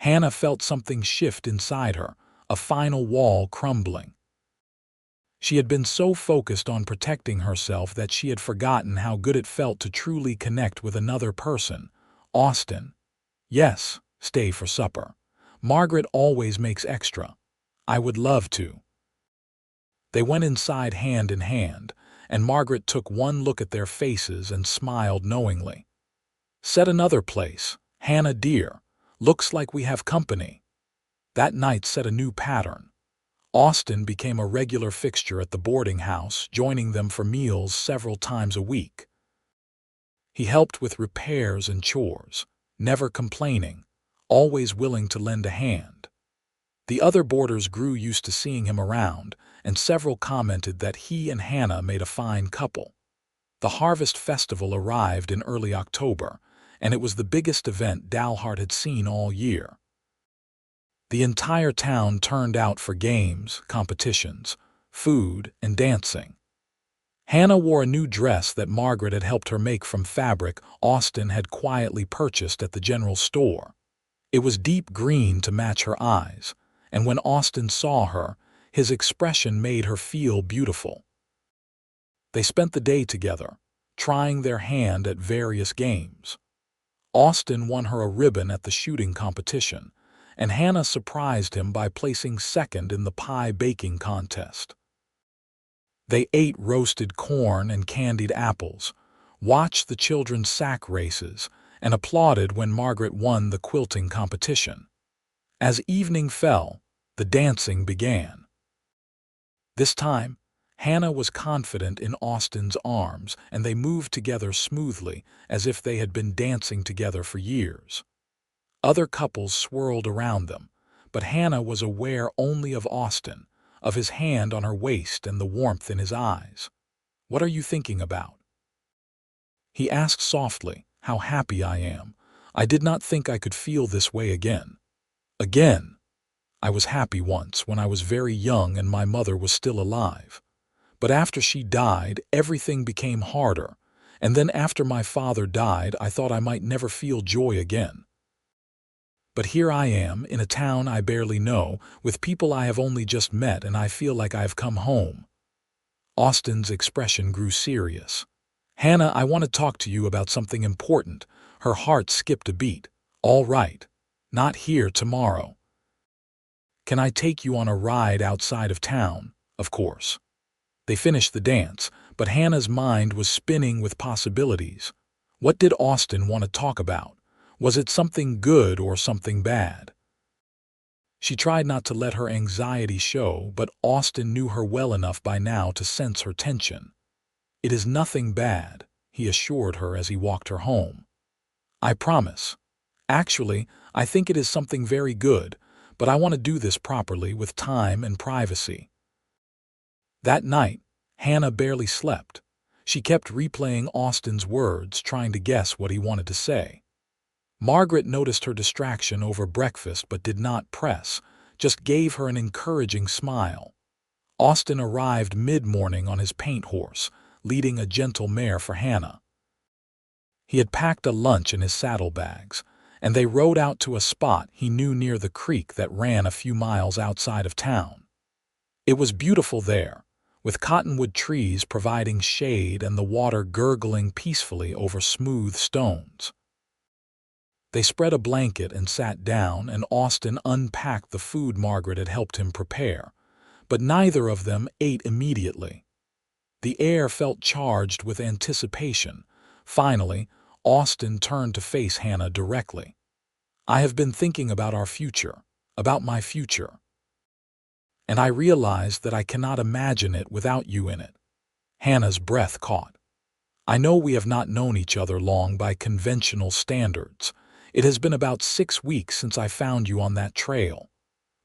Hannah felt something shift inside her, a final wall crumbling. She had been so focused on protecting herself that she had forgotten how good it felt to truly connect with another person. "Austin." "Yes, stay for supper. Margaret always makes extra. I would love to." They went inside hand in hand, and Margaret took one look at their faces and smiled knowingly. "Set another place. Hannah dear, looks like we have company." That night set a new pattern. Austin became a regular fixture at the boarding house, joining them for meals several times a week. He helped with repairs and chores, never complaining, always willing to lend a hand. The other boarders grew used to seeing him around, and several commented that he and Hannah made a fine couple. The Harvest Festival arrived in early October, and it was the biggest event Dalhart had seen all year. The entire town turned out for games, competitions, food, and dancing. Hannah wore a new dress that Margaret had helped her make from fabric Austin had quietly purchased at the general store. It was deep green to match her eyes, and when Austin saw her, his expression made her feel beautiful. They spent the day together, trying their hand at various games. Austin won her a ribbon at the shooting competition, and Hannah surprised him by placing second in the pie baking contest. They ate roasted corn and candied apples, watched the children's sack races, and applauded when Margaret won the quilting competition. As evening fell, the dancing began. This time, Hannah was confident in Austin's arms, and they moved together smoothly, as if they had been dancing together for years. Other couples swirled around them, but Hannah was aware only of Austin, of his hand on her waist and the warmth in his eyes. "What are you thinking about?" He asked softly. "How happy I am. I did not think I could feel this way again." "Again?" "I was happy once, when I was very young and my mother was still alive. But after she died, everything became harder, and then after my father died, I thought I might never feel joy again. But here I am, in a town I barely know, with people I have only just met, and I feel like I have come home." Austin's expression grew serious. "Hannah, I want to talk to you about something important." Her heart skipped a beat. "All right. Not here tomorrow." "Can I take you on a ride outside of town?" "Of course." They finished the dance, but Hannah's mind was spinning with possibilities. What did Austin want to talk about? Was it something good or something bad? She tried not to let her anxiety show, but Austin knew her well enough by now to sense her tension. "It is nothing bad," he assured her as he walked her home. "I promise. Actually, I think it is something very good, but I want to do this properly with time and privacy." That night, Hannah barely slept. She kept replaying Austin's words, trying to guess what he wanted to say. Margaret noticed her distraction over breakfast but did not press, just gave her an encouraging smile. Austin arrived mid-morning on his paint horse, leading a gentle mare for Hannah. He had packed a lunch in his saddlebags, and they rode out to a spot he knew near the creek that ran a few miles outside of town. It was beautiful there, with cottonwood trees providing shade and the water gurgling peacefully over smooth stones. They spread a blanket and sat down, and Austin unpacked the food Margaret had helped him prepare, but neither of them ate immediately. The air felt charged with anticipation. Finally, Austin turned to face Hannah directly. "I have been thinking about our future, about my future, and I realized that I cannot imagine it without you in it." Hannah's breath caught. "I know we have not known each other long by conventional standards. It has been about 6 weeks since I found you on that trail.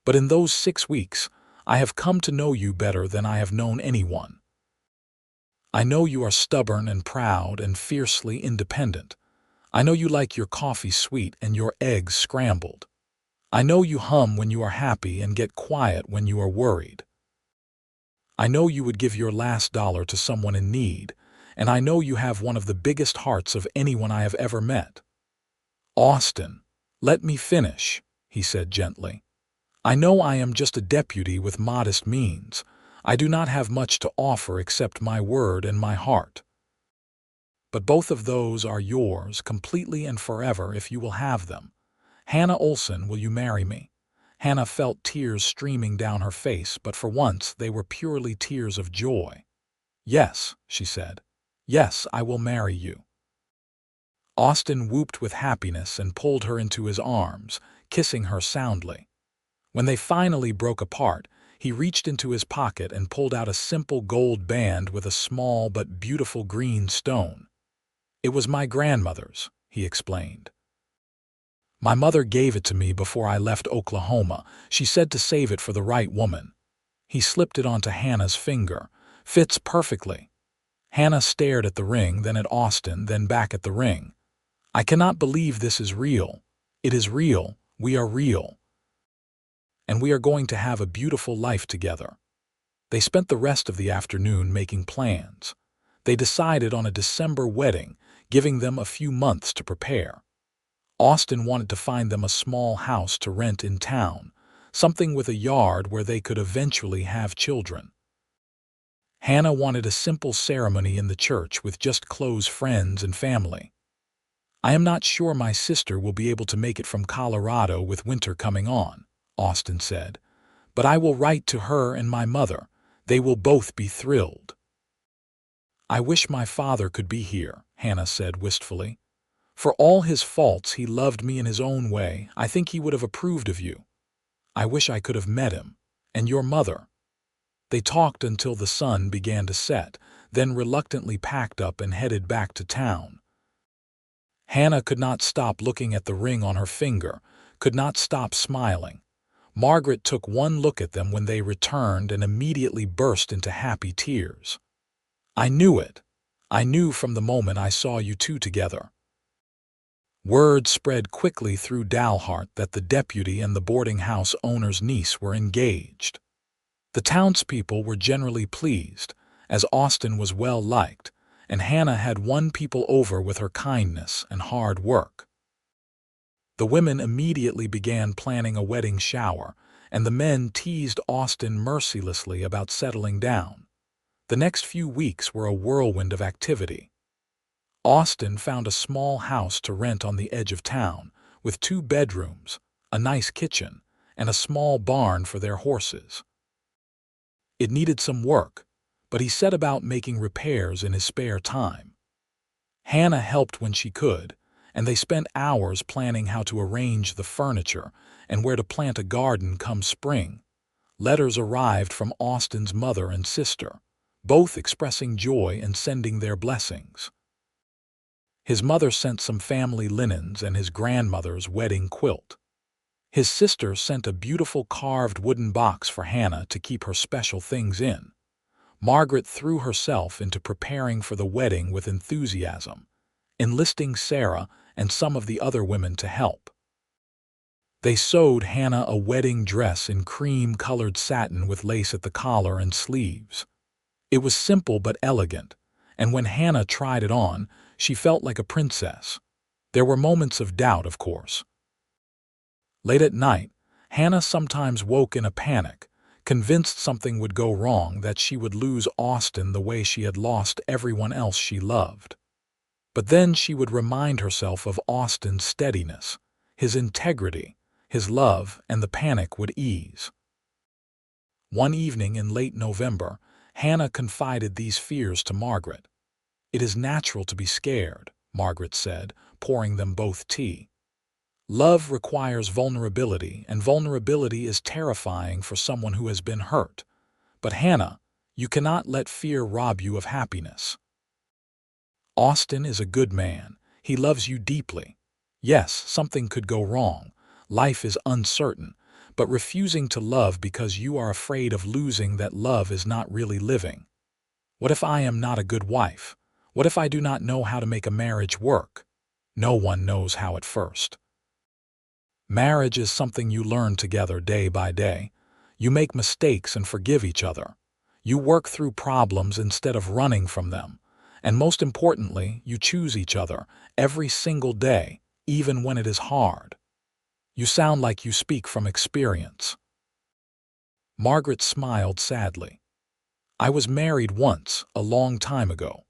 But in those 6 weeks, I have come to know you better than I have known anyone. I know you are stubborn and proud and fiercely independent. I know you like your coffee sweet and your eggs scrambled. I know you hum when you are happy and get quiet when you are worried. I know you would give your last dollar to someone in need, and I know you have one of the biggest hearts of anyone I have ever met." "Austin, let me finish," he said gently. "I know I am just a deputy with modest means. I do not have much to offer except my word and my heart. But both of those are yours completely and forever if you will have them. Hannah Olsen, will you marry me?" Hannah felt tears streaming down her face, but for once they were purely tears of joy. "Yes," she said. "Yes, I will marry you." Austin whooped with happiness and pulled her into his arms, kissing her soundly. When they finally broke apart, he reached into his pocket and pulled out a simple gold band with a small but beautiful green stone. "It was my grandmother's," he explained. "My mother gave it to me before I left Oklahoma. She said to save it for the right woman." He slipped it onto Hannah's finger. "Fits perfectly." Hannah stared at the ring, then at Austin, then back at the ring. "I cannot believe this is real. It is real. We are real. And we are going to have a beautiful life together." They spent the rest of the afternoon making plans. They decided on a December wedding, giving them a few months to prepare. Austin wanted to find them a small house to rent in town, something with a yard where they could eventually have children. Hannah wanted a simple ceremony in the church with just close friends and family. "I am not sure my sister will be able to make it from Colorado with winter coming on," Austin said, "but I will write to her and my mother. They will both be thrilled." "I wish my father could be here," Hannah said wistfully. "For all his faults, he loved me in his own way. I think he would have approved of you. I wish I could have met him. And your mother." They talked until the sun began to set, then reluctantly packed up and headed back to town. Hannah could not stop looking at the ring on her finger, could not stop smiling. Margaret took one look at them when they returned and immediately burst into happy tears. "I knew it. I knew from the moment I saw you two together." Word spread quickly through Dalhart that the deputy and the boarding house owner's niece were engaged. The townspeople were generally pleased, as Austin was well liked, and Hannah had won people over with her kindness and hard work. The women immediately began planning a wedding shower, and the men teased Austin mercilessly about settling down. The next few weeks were a whirlwind of activity. Austin found a small house to rent on the edge of town, with 2 bedrooms, a nice kitchen, and a small barn for their horses. It needed some work, but he set about making repairs in his spare time. Hannah helped when she could, and they spent hours planning how to arrange the furniture and where to plant a garden come spring. Letters arrived from Austin's mother and sister, both expressing joy and sending their blessings. His mother sent some family linens and his grandmother's wedding quilt. His sister sent a beautiful carved wooden box for Hannah to keep her special things in. Margaret threw herself into preparing for the wedding with enthusiasm, enlisting Sarah and some of the other women to help. They sewed Hannah a wedding dress in cream-colored satin with lace at the collar and sleeves. It was simple but elegant, and when Hannah tried it on, she felt like a princess. There were moments of doubt, of course. Late at night, Hannah sometimes woke in a panic, convinced something would go wrong, that she would lose Austen the way she had lost everyone else she loved. But then she would remind herself of Austen's steadiness, his integrity, his love, and the panic would ease. One evening in late November, Hannah confided these fears to Margaret. "It is natural to be scared," Margaret said, pouring them both tea. "Love requires vulnerability, and vulnerability is terrifying for someone who has been hurt. But Hannah, you cannot let fear rob you of happiness. Austen is a good man. He loves you deeply. Yes, something could go wrong. Life is uncertain, but refusing to love because you are afraid of losing that love is not really living. What if I am not a good wife? What if I do not know how to make a marriage work? No one knows how at first. Marriage is something you learn together day by day. You make mistakes and forgive each other. You work through problems instead of running from them. And most importantly, you choose each other every single day, even when it is hard." "You sound like you speak from experience." Margaret smiled sadly. "I was married once, a long time ago.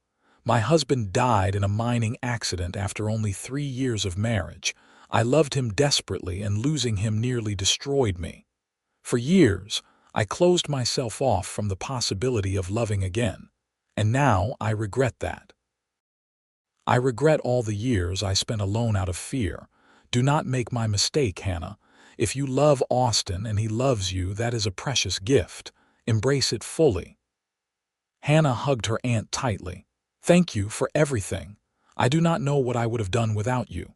My husband died in a mining accident after only 3 years of marriage. I loved him desperately, and losing him nearly destroyed me. For years, I closed myself off from the possibility of loving again, and now I regret that. I regret all the years I spent alone out of fear. Do not make my mistake, Hannah. If you love Austen and he loves you, that is a precious gift. Embrace it fully." Hannah hugged her aunt tightly. "Thank you for everything. I do not know what I would have done without you."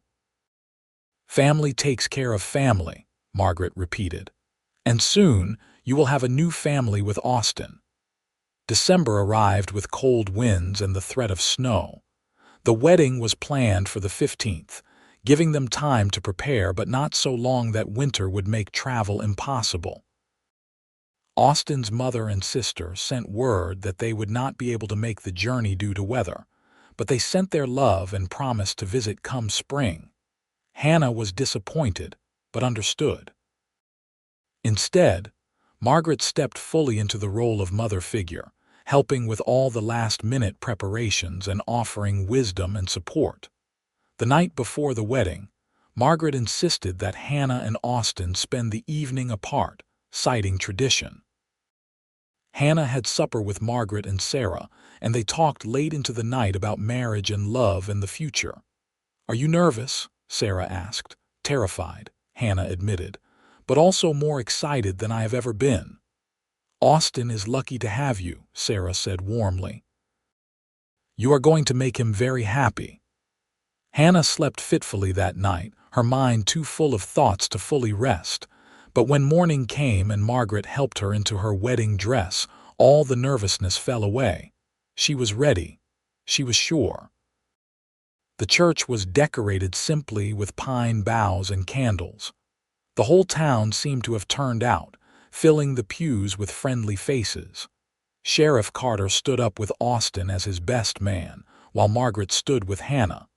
"Family takes care of family," Margaret repeated. "And soon you will have a new family with Austen." December arrived with cold winds and the threat of snow. The wedding was planned for the 15th, giving them time to prepare, but not so long that winter would make travel impossible. Austen's mother and sister sent word that they would not be able to make the journey due to weather, but they sent their love and promised to visit come spring. Hannah was disappointed, but understood. Instead, Margaret stepped fully into the role of mother figure, helping with all the last-minute preparations and offering wisdom and support. The night before the wedding, Margaret insisted that Hannah and Austen spend the evening apart, citing tradition. Hannah had supper with Margaret and Sarah, and they talked late into the night about marriage and love and the future. "Are you nervous?" Sarah asked. "Terrified," Hannah admitted, "but also more excited than I have ever been." "Austen is lucky to have you," Sarah said warmly. "You are going to make him very happy." Hannah slept fitfully that night, her mind too full of thoughts to fully rest. But when morning came and Margaret helped her into her wedding dress, all the nervousness fell away. She was ready. She was sure. The church was decorated simply with pine boughs and candles. The whole town seemed to have turned out, filling the pews with friendly faces. Sheriff Carter stood up with Austen as his best man, while Margaret stood with Hannah.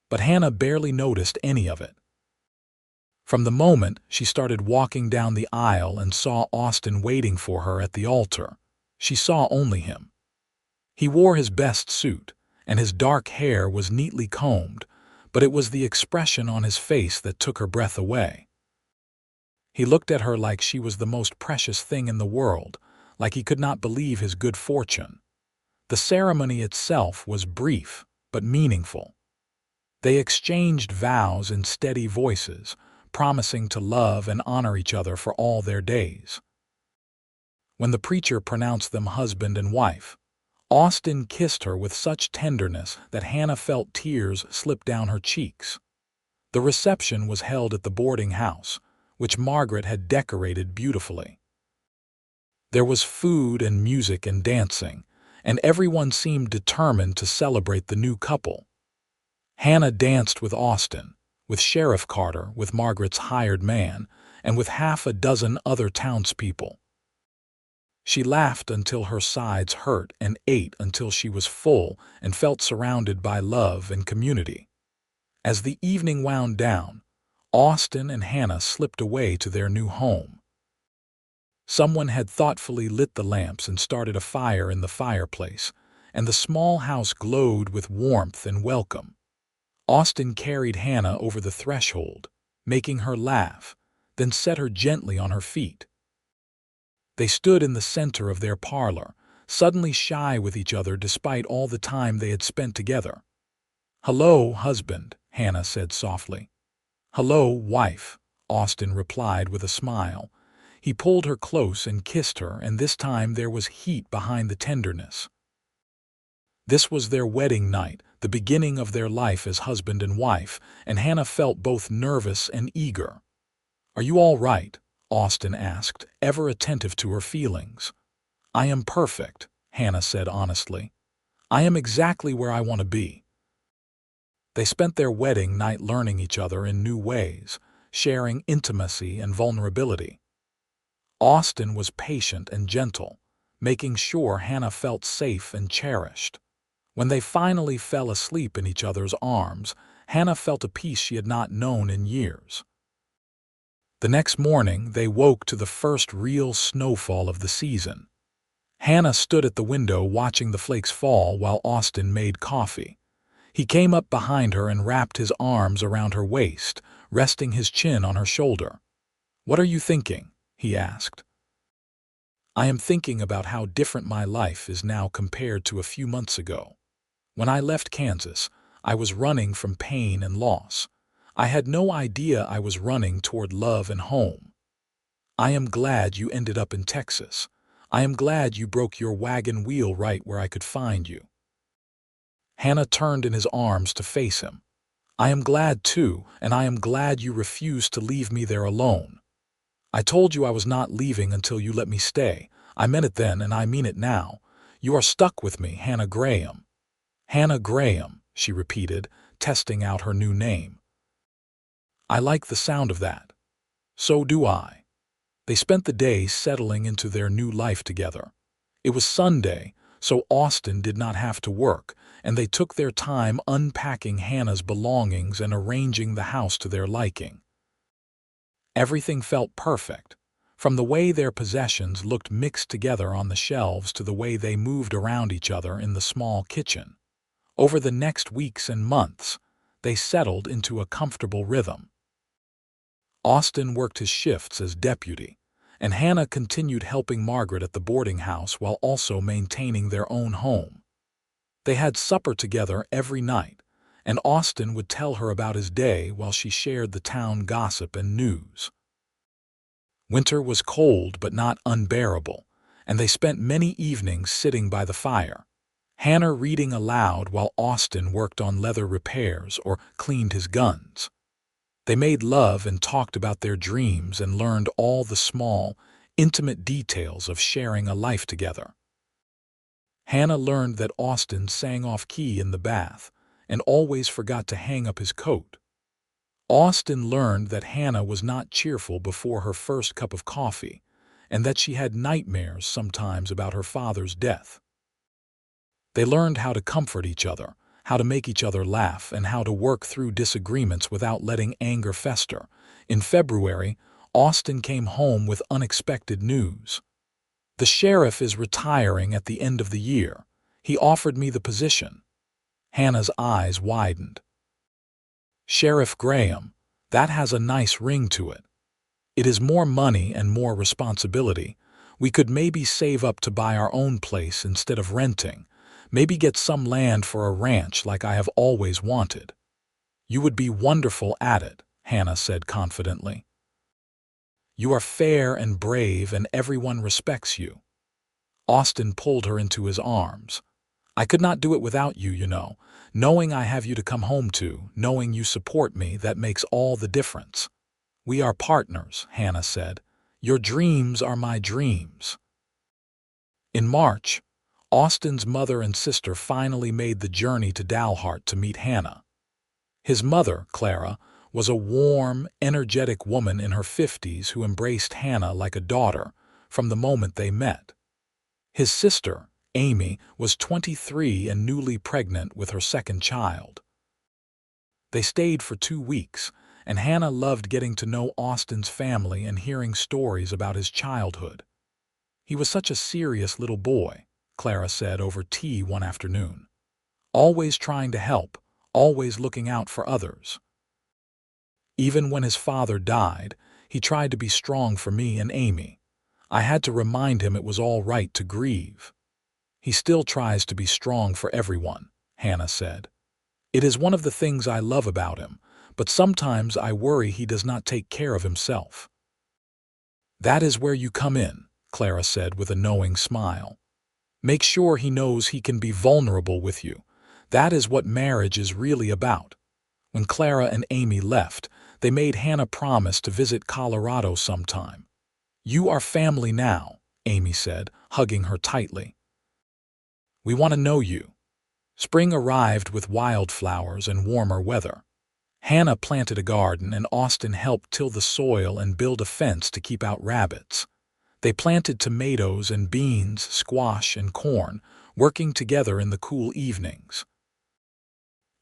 But Hannah barely noticed any of it. From the moment she started walking down the aisle and saw Austen waiting for her at the altar, she saw only him. He wore his best suit, and his dark hair was neatly combed, but it was the expression on his face that took her breath away. He looked at her like she was the most precious thing in the world, like he could not believe his good fortune. The ceremony itself was brief, but meaningful. They exchanged vows in steady voices, promising to love and honor each other for all their days. When the preacher pronounced them husband and wife, Austen kissed her with such tenderness that Hannah felt tears slip down her cheeks. The reception was held at the boarding house, which Margaret had decorated beautifully. There was food and music and dancing, and everyone seemed determined to celebrate the new couple. Hannah danced with Austen, with Sheriff Carter, with Margaret's hired man, and with half a dozen other townspeople. She laughed until her sides hurt and ate until she was full and felt surrounded by love and community. As the evening wound down, Austin and Hannah slipped away to their new home. Someone had thoughtfully lit the lamps and started a fire in the fireplace, and the small house glowed with warmth and welcome. Austin carried Hannah over the threshold, making her laugh, then set her gently on her feet. They stood in the center of their parlor, suddenly shy with each other despite all the time they had spent together. "Hello, husband," Hannah said softly. "Hello, wife," Austin replied with a smile. He pulled her close and kissed her, and this time there was heat behind the tenderness. This was their wedding night, the beginning of their life as husband and wife, and Hannah felt both nervous and eager. "Are you all right?" Austin asked, ever attentive to her feelings. "I am perfect," Hannah said honestly. "I am exactly where I want to be." They spent their wedding night learning each other in new ways, sharing intimacy and vulnerability. Austin was patient and gentle, making sure Hannah felt safe and cherished. When they finally fell asleep in each other's arms, Hannah felt a peace she had not known in years. The next morning, they woke to the first real snowfall of the season. Hannah stood at the window watching the flakes fall while Austin made coffee. He came up behind her and wrapped his arms around her waist, resting his chin on her shoulder. "What are you thinking?" he asked. "I am thinking about how different my life is now compared to a few months ago. When I left Kansas, I was running from pain and loss. I had no idea I was running toward love and home. I am glad you ended up in Texas. I am glad you broke your wagon wheel right where I could find you." Hannah turned in his arms to face him. "I am glad too, and I am glad you refused to leave me there alone. I told you I was not leaving until you let me stay. I meant it then and I mean it now. You are stuck with me, Hannah Graham." "Hannah Graham," she repeated, testing out her new name. "I like the sound of that." "So do I." They spent the day settling into their new life together. It was Sunday, so Austin did not have to work, and they took their time unpacking Hannah's belongings and arranging the house to their liking. Everything felt perfect, from the way their possessions looked mixed together on the shelves to the way they moved around each other in the small kitchen. Over the next weeks and months, they settled into a comfortable rhythm. Austin worked his shifts as deputy, and Hannah continued helping Margaret at the boarding house while also maintaining their own home. They had supper together every night, and Austin would tell her about his day while she shared the town gossip and news. Winter was cold but not unbearable, and they spent many evenings sitting by the fire, Hannah reading aloud while Austin worked on leather repairs or cleaned his guns. They made love and talked about their dreams and learned all the small, intimate details of sharing a life together. Hannah learned that Austin sang off-key in the bath and always forgot to hang up his coat. Austin learned that Hannah was not cheerful before her first cup of coffee and that she had nightmares sometimes about her father's death. They learned how to comfort each other, how to make each other laugh, and how to work through disagreements without letting anger fester. In February, Austin came home with unexpected news. "The sheriff is retiring at the end of the year. He offered me the position." Hannah's eyes widened. "Sheriff Graham, that has a nice ring to it. It is more money and more responsibility. We could maybe save up to buy our own place instead of renting. Maybe get some land for a ranch like I have always wanted." "You would be wonderful at it," Hannah said confidently. "You are fair and brave and everyone respects you." Austin pulled her into his arms. "I could not do it without you, you know. Knowing I have you to come home to, knowing you support me, that makes all the difference." "We are partners," Hannah said. "Your dreams are my dreams." In March, Austin's mother and sister finally made the journey to Dalhart to meet Hannah. His mother, Clara, was a warm, energetic woman in her 50s who embraced Hannah like a daughter from the moment they met. His sister, Amy, was 23 and newly pregnant with her second child. They stayed for 2 weeks, and Hannah loved getting to know Austin's family and hearing stories about his childhood. "He was such a serious little boy," Clara said over tea one afternoon. "Always trying to help, always looking out for others. Even when his father died, he tried to be strong for me and Amy. I had to remind him it was all right to grieve. He still tries to be strong for everyone," Hannah said. "It is one of the things I love about him, but sometimes I worry he does not take care of himself." "That is where you come in," Clara said with a knowing smile. "Make sure he knows he can be vulnerable with you. That is what marriage is really about." When Clara and Amy left, they made Hannah promise to visit Colorado sometime. "You are family now," Amy said, hugging her tightly. "We want to know you." Spring arrived with wildflowers and warmer weather. Hannah planted a garden and Austin helped till the soil and build a fence to keep out rabbits. They planted tomatoes and beans, squash and corn, working together in the cool evenings.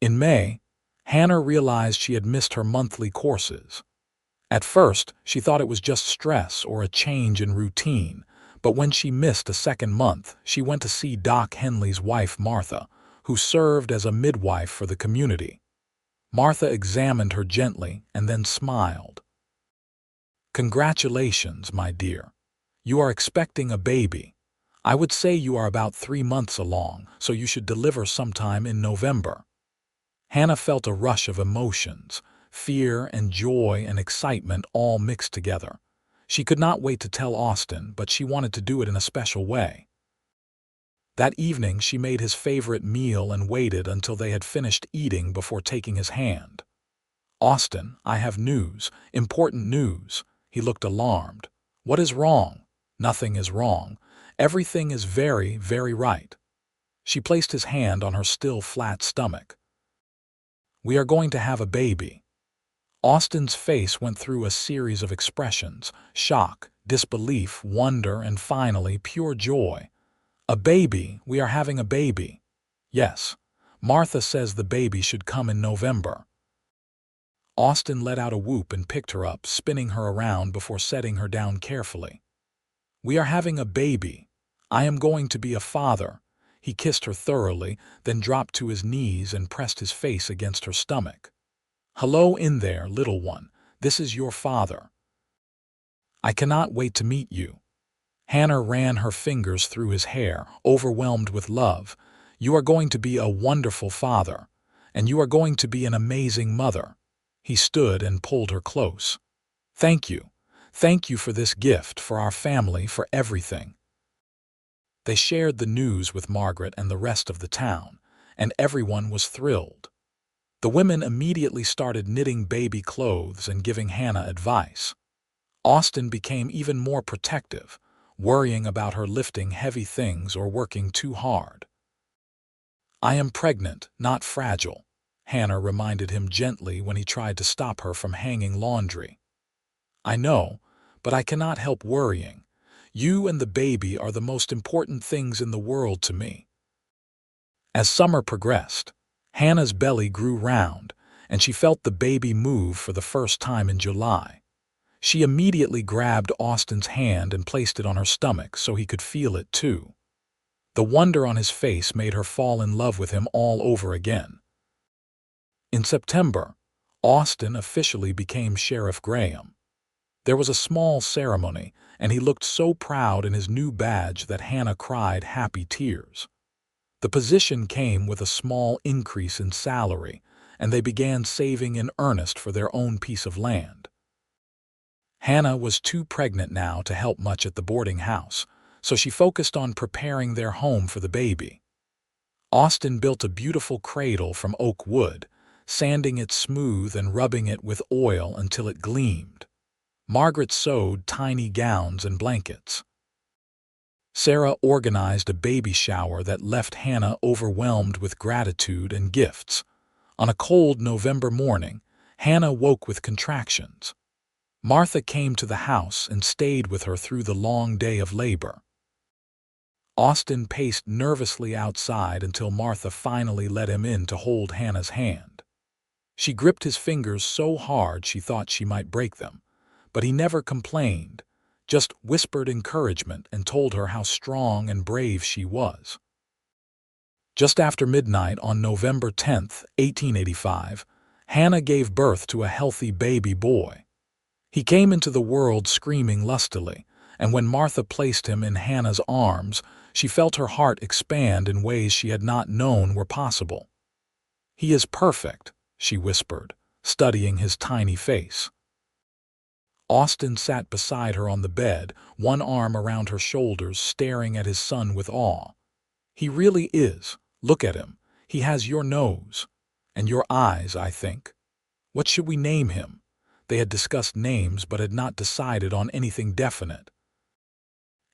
In May, Hannah realized she had missed her monthly courses. At first, she thought it was just stress or a change in routine, but when she missed a second month, she went to see Doc Henley's wife, Martha, who served as a midwife for the community. Martha examined her gently and then smiled. "Congratulations, my dear. You are expecting a baby. I would say you are about 3 months along, so you should deliver sometime in November." Hannah felt a rush of emotions, fear and joy and excitement all mixed together. She could not wait to tell Austin, but she wanted to do it in a special way. That evening she made his favorite meal and waited until they had finished eating before taking his hand. "Austin, I have news, important news." He looked alarmed. "What is wrong?" "Nothing is wrong. Everything is very, very right." She placed his hand on her still flat stomach. "We are going to have a baby." Austin's face went through a series of expressions: shock, disbelief, wonder, and finally pure joy. "A baby? We are having a baby." "Yes. Martha says the baby should come in November." Austin let out a whoop and picked her up, spinning her around before setting her down carefully. "We are having a baby. I am going to be a father." He kissed her thoroughly, then dropped to his knees and pressed his face against her stomach. "Hello in there, little one. This is your father. I cannot wait to meet you." Hannah ran her fingers through his hair, overwhelmed with love. "You are going to be a wonderful father, and you are going to be an amazing mother." He stood and pulled her close. "Thank you. Thank you for this gift, for our family, for everything." They shared the news with Margaret and the rest of the town, and everyone was thrilled. The women immediately started knitting baby clothes and giving Hannah advice. Austin became even more protective, worrying about her lifting heavy things or working too hard. "I am pregnant, not fragile," Hannah reminded him gently when he tried to stop her from hanging laundry. "I know, but I cannot help worrying. You and the baby are the most important things in the world to me." As summer progressed, Hannah's belly grew round, and she felt the baby move for the first time in July. She immediately grabbed Austin's hand and placed it on her stomach so he could feel it too. The wonder on his face made her fall in love with him all over again. In September, Austin officially became Sheriff Graham. There was a small ceremony, and he looked so proud in his new badge that Hannah cried happy tears. The position came with a small increase in salary, and they began saving in earnest for their own piece of land. Hannah was too pregnant now to help much at the boarding house, so she focused on preparing their home for the baby. Austin built a beautiful cradle from oak wood, sanding it smooth and rubbing it with oil until it gleamed. Margaret sewed tiny gowns and blankets. Sarah organized a baby shower that left Hannah overwhelmed with gratitude and gifts. On a cold November morning, Hannah woke with contractions. Martha came to the house and stayed with her through the long day of labor. Austin paced nervously outside until Martha finally let him in to hold Hannah's hand. She gripped his fingers so hard she thought she might break them, but he never complained, just whispered encouragement and told her how strong and brave she was. Just after midnight on November 10th, 1885, Hannah gave birth to a healthy baby boy. He came into the world screaming lustily, and when Martha placed him in Hannah's arms, she felt her heart expand in ways she had not known were possible. "He is perfect," she whispered, studying his tiny face. Austin sat beside her on the bed, one arm around her shoulders, staring at his son with awe. "He really is. Look at him. He has your nose. And your eyes, I think. What should we name him?" They had discussed names but had not decided on anything definite.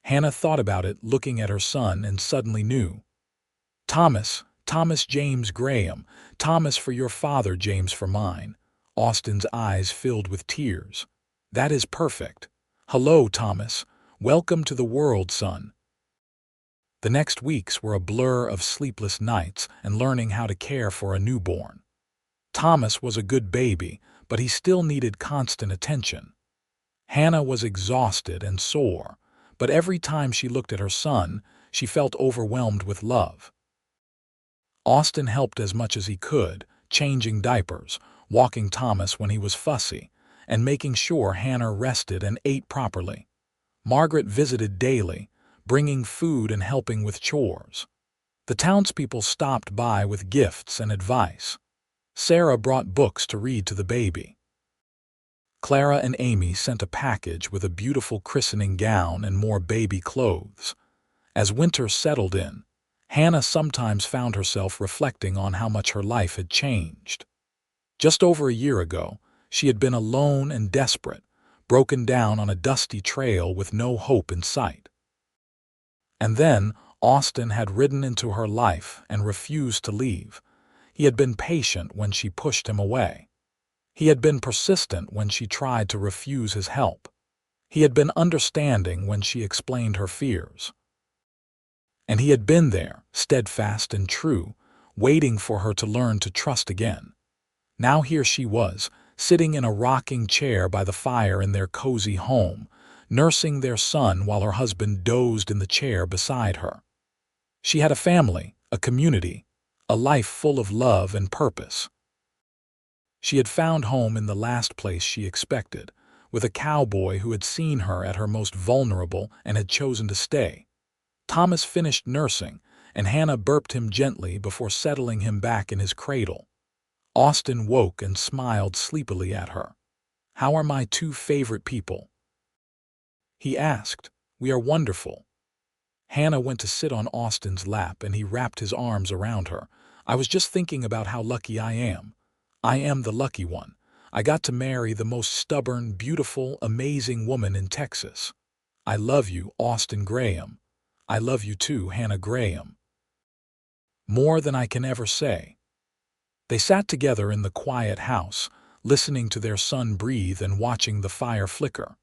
Hannah thought about it, looking at her son, and suddenly knew. Thomas James Graham. Thomas for your father, James for mine." Austin's eyes filled with tears. "That is perfect. Hello, Thomas. Welcome to the world, son." The next weeks were a blur of sleepless nights and learning how to care for a newborn. Thomas was a good baby, but he still needed constant attention. Hannah was exhausted and sore, but every time she looked at her son, she felt overwhelmed with love. Austin helped as much as he could, changing diapers, walking Thomas when he was fussy, and making sure Hannah rested and ate properly. Margaret visited daily, bringing food and helping with chores. The townspeople stopped by with gifts and advice. Sarah brought books to read to the baby. Clara and Amy sent a package with a beautiful christening gown and more baby clothes. As winter settled in, Hannah sometimes found herself reflecting on how much her life had changed. Just over a year ago, she had been alone and desperate, broken down on a dusty trail with no hope in sight. And then Austin had ridden into her life and refused to leave. He had been patient when she pushed him away. He had been persistent when she tried to refuse his help. He had been understanding when she explained her fears. And he had been there, steadfast and true, waiting for her to learn to trust again. Now here she was, sitting in a rocking chair by the fire in their cozy home, nursing their son while her husband dozed in the chair beside her. She had a family, a community, a life full of love and purpose. She had found home in the last place she expected, with a cowboy who had seen her at her most vulnerable and had chosen to stay. Thomas finished nursing, and Hannah burped him gently before settling him back in his cradle. Austin woke and smiled sleepily at her. "How are my two favorite people?" he asked. "We are wonderful." Hannah went to sit on Austin's lap and he wrapped his arms around her. "I was just thinking about how lucky I am. I am the lucky one. I got to marry the most stubborn, beautiful, amazing woman in Texas. I love you, Austin Graham. I love you too, Hannah Graham. More than I can ever say." They sat together in the quiet house, listening to their son breathe and watching the fire flicker.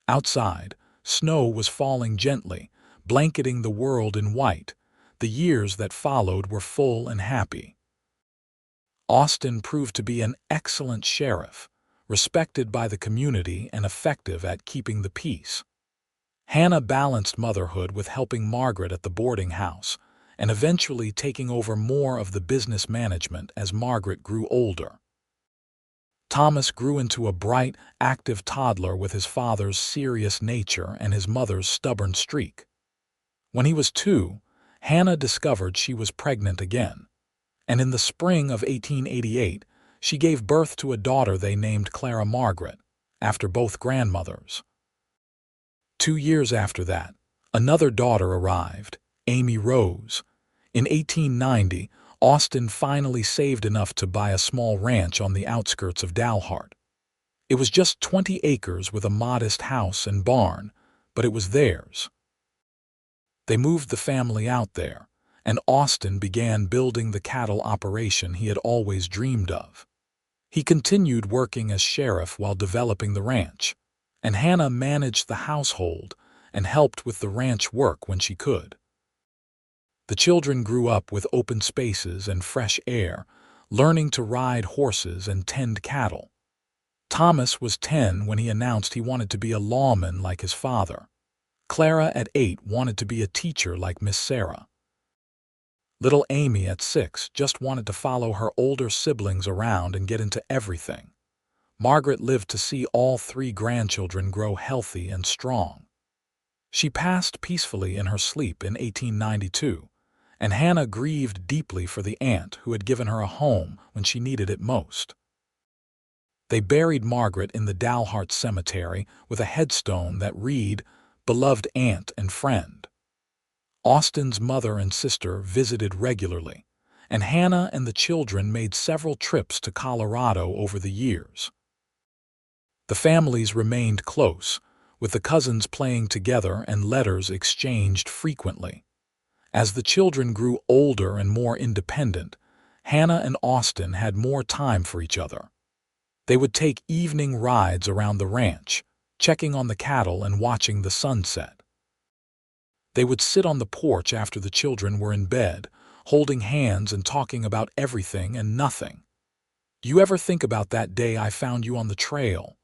Outside, snow was falling gently, blanketing the world in white. The years that followed were full and happy. Austin proved to be an excellent sheriff, respected by the community and effective at keeping the peace. Hannah balanced motherhood with helping Margaret at the boarding house, and eventually taking over more of the business management as Margaret grew older. Thomas grew into a bright, active toddler with his father's serious nature and his mother's stubborn streak. When he was 2, Hannah discovered she was pregnant again, and in the spring of 1888, she gave birth to a daughter they named Clara Margaret, after both grandmothers. 2 years after that, another daughter arrived, Amy Rose. In 1890, Austin finally saved enough to buy a small ranch on the outskirts of Dalhart. It was just 20 acres with a modest house and barn, but it was theirs. They moved the family out there, and Austin began building the cattle operation he had always dreamed of. He continued working as sheriff while developing the ranch, and Hannah managed the household and helped with the ranch work when she could. The children grew up with open spaces and fresh air, learning to ride horses and tend cattle. Thomas was 10 when he announced he wanted to be a lawman like his father. Clara at 8 wanted to be a teacher like Miss Sarah. Little Amy at 6 just wanted to follow her older siblings around and get into everything. Margaret lived to see all 3 grandchildren grow healthy and strong. She passed peacefully in her sleep in 1892, and Hannah grieved deeply for the aunt who had given her a home when she needed it most. They buried Margaret in the Dalhart Cemetery with a headstone that read, "Beloved Aunt and Friend." Austin's mother and sister visited regularly, and Hannah and the children made several trips to Colorado over the years. The families remained close, with the cousins playing together and letters exchanged frequently. As the children grew older and more independent, Hannah and Austin had more time for each other. They would take evening rides around the ranch, checking on the cattle and watching the sunset. They would sit on the porch after the children were in bed, holding hands and talking about everything and nothing. "Do you ever think about that day I found you on the trail?"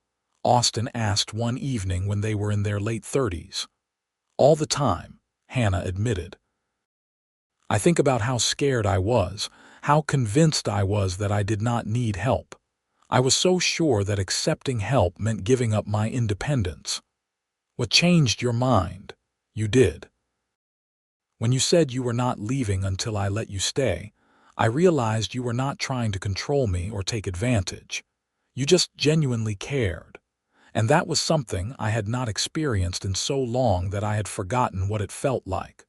Austin asked one evening when they were in their late 30s. "All the time," Hannah admitted. "I think about how scared I was, how convinced I was that I did not need help. I was so sure that accepting help meant giving up my independence." "What changed your mind?" "You did. When you said you were not leaving until I let you stay, I realized you were not trying to control me or take advantage. You just genuinely cared. And that was something I had not experienced in so long that I had forgotten what it felt like."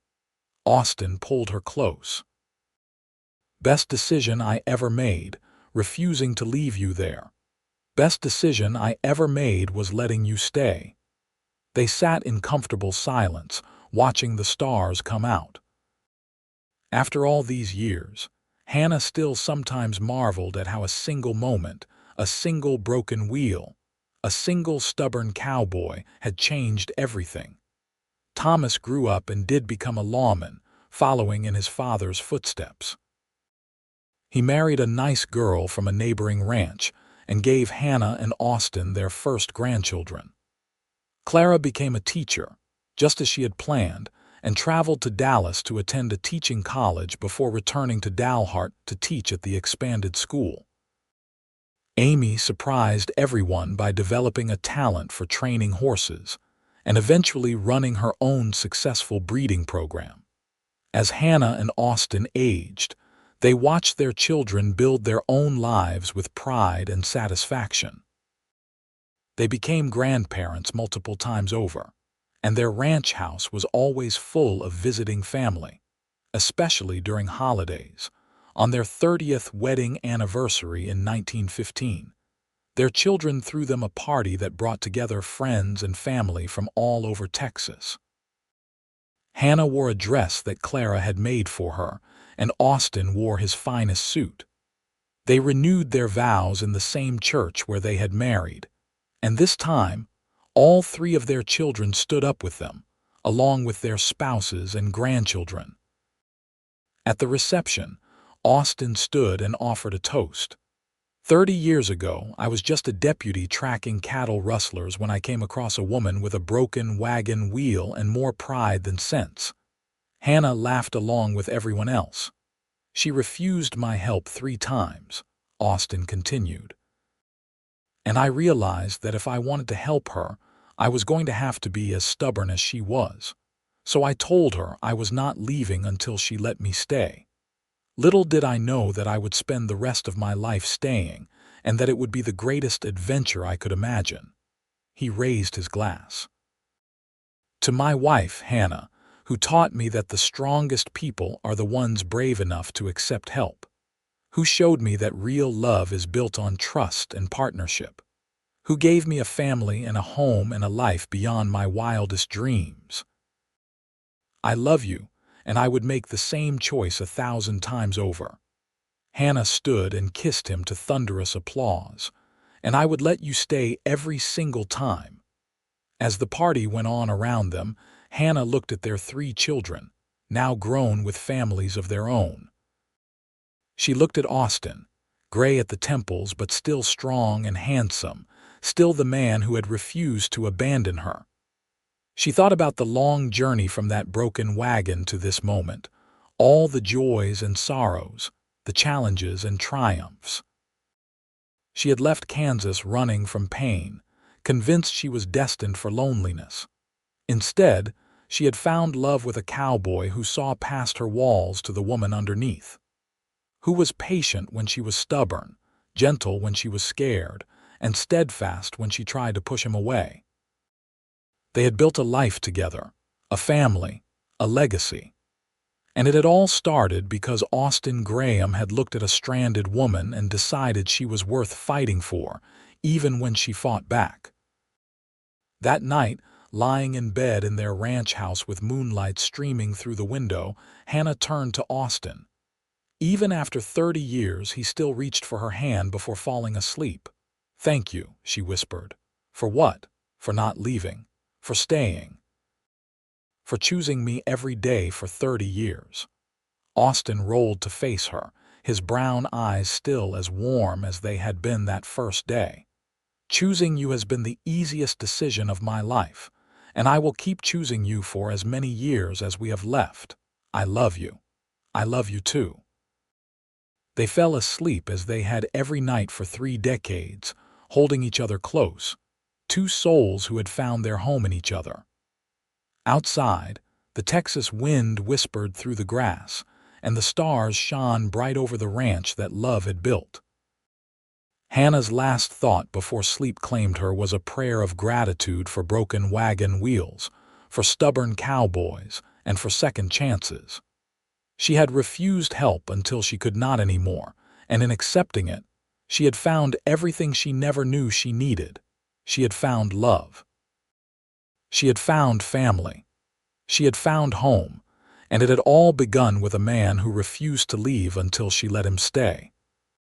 Austin pulled her close. "Best decision I ever made, refusing to leave you there. Best decision I ever made was letting you stay." They sat in comfortable silence, watching the stars come out. After all these years, Hannah still sometimes marveled at how a single moment, a single broken wheel, a single stubborn cowboy had changed everything. Thomas grew up and did become a lawman, following in his father's footsteps. He married a nice girl from a neighboring ranch and gave Hannah and Austin their first grandchildren. Clara became a teacher, just as she had planned, and traveled to Dallas to attend a teaching college before returning to Dalhart to teach at the expanded school. Amy surprised everyone by developing a talent for training horses and eventually running her own successful breeding program. As Hannah and Austin aged, they watched their children build their own lives with pride and satisfaction. They became grandparents multiple times over, and their ranch house was always full of visiting family, especially during holidays. On their 30th wedding anniversary in 1915, their children threw them a party that brought together friends and family from all over Texas. Hannah wore a dress that Clara had made for her, and Austin wore his finest suit. They renewed their vows in the same church where they had married, and this time, all 3 of their children stood up with them, along with their spouses and grandchildren. At the reception, Austin stood and offered a toast. 30 years ago, I was just a deputy tracking cattle rustlers when I came across a woman with a broken wagon wheel and more pride than sense. Hannah laughed along with everyone else. She refused my help 3 times, Austin continued. And I realized that if I wanted to help her, I was going to have to be as stubborn as she was. So I told her I was not leaving until she let me stay. Little did I know that I would spend the rest of my life staying, and that it would be the greatest adventure I could imagine. He raised his glass. To my wife, Hannah, who taught me that the strongest people are the ones brave enough to accept help, who showed me that real love is built on trust and partnership, who gave me a family and a home and a life beyond my wildest dreams. I love you, and I would make the same choice 1,000 times over. Hannah stood and kissed him to thunderous applause. "And I would let you stay every single time." As the party went on around them, Hannah looked at their 3 children, now grown with families of their own. She looked at Austin, gray at the temples but still strong and handsome, still the man who had refused to abandon her. She thought about the long journey from that broken wagon to this moment, all the joys and sorrows, the challenges and triumphs. She had left Kansas running from pain, convinced she was destined for loneliness. Instead, she had found love with a cowboy who saw past her walls to the woman underneath, who was patient when she was stubborn, gentle when she was scared, and steadfast when she tried to push him away. They had built a life together, a family, a legacy. And it had all started because Austin Graham had looked at a stranded woman and decided she was worth fighting for, even when she fought back. That night, lying in bed in their ranch house with moonlight streaming through the window, Hannah turned to Austin. Even after 30 years, he still reached for her hand before falling asleep. "Thank you," she whispered. "For what? For not leaving. For staying. For choosing me every day for 30 years. Austin rolled to face her, his brown eyes still as warm as they had been that first day. "Choosing you has been the easiest decision of my life, and I will keep choosing you for as many years as we have left. I love you. I love you too." They fell asleep as they had every night for 3 decades, holding each other close, 2 souls who had found their home in each other. Outside, the Texas wind whispered through the grass, and the stars shone bright over the ranch that love had built. Hannah's last thought before sleep claimed her was a prayer of gratitude for broken wagon wheels, for stubborn cowboys, and for second chances. She had refused help until she could not anymore, and in accepting it, she had found everything she never knew she needed. She had found love. She had found family. She had found home, and it had all begun with a man who refused to leave until she let him stay.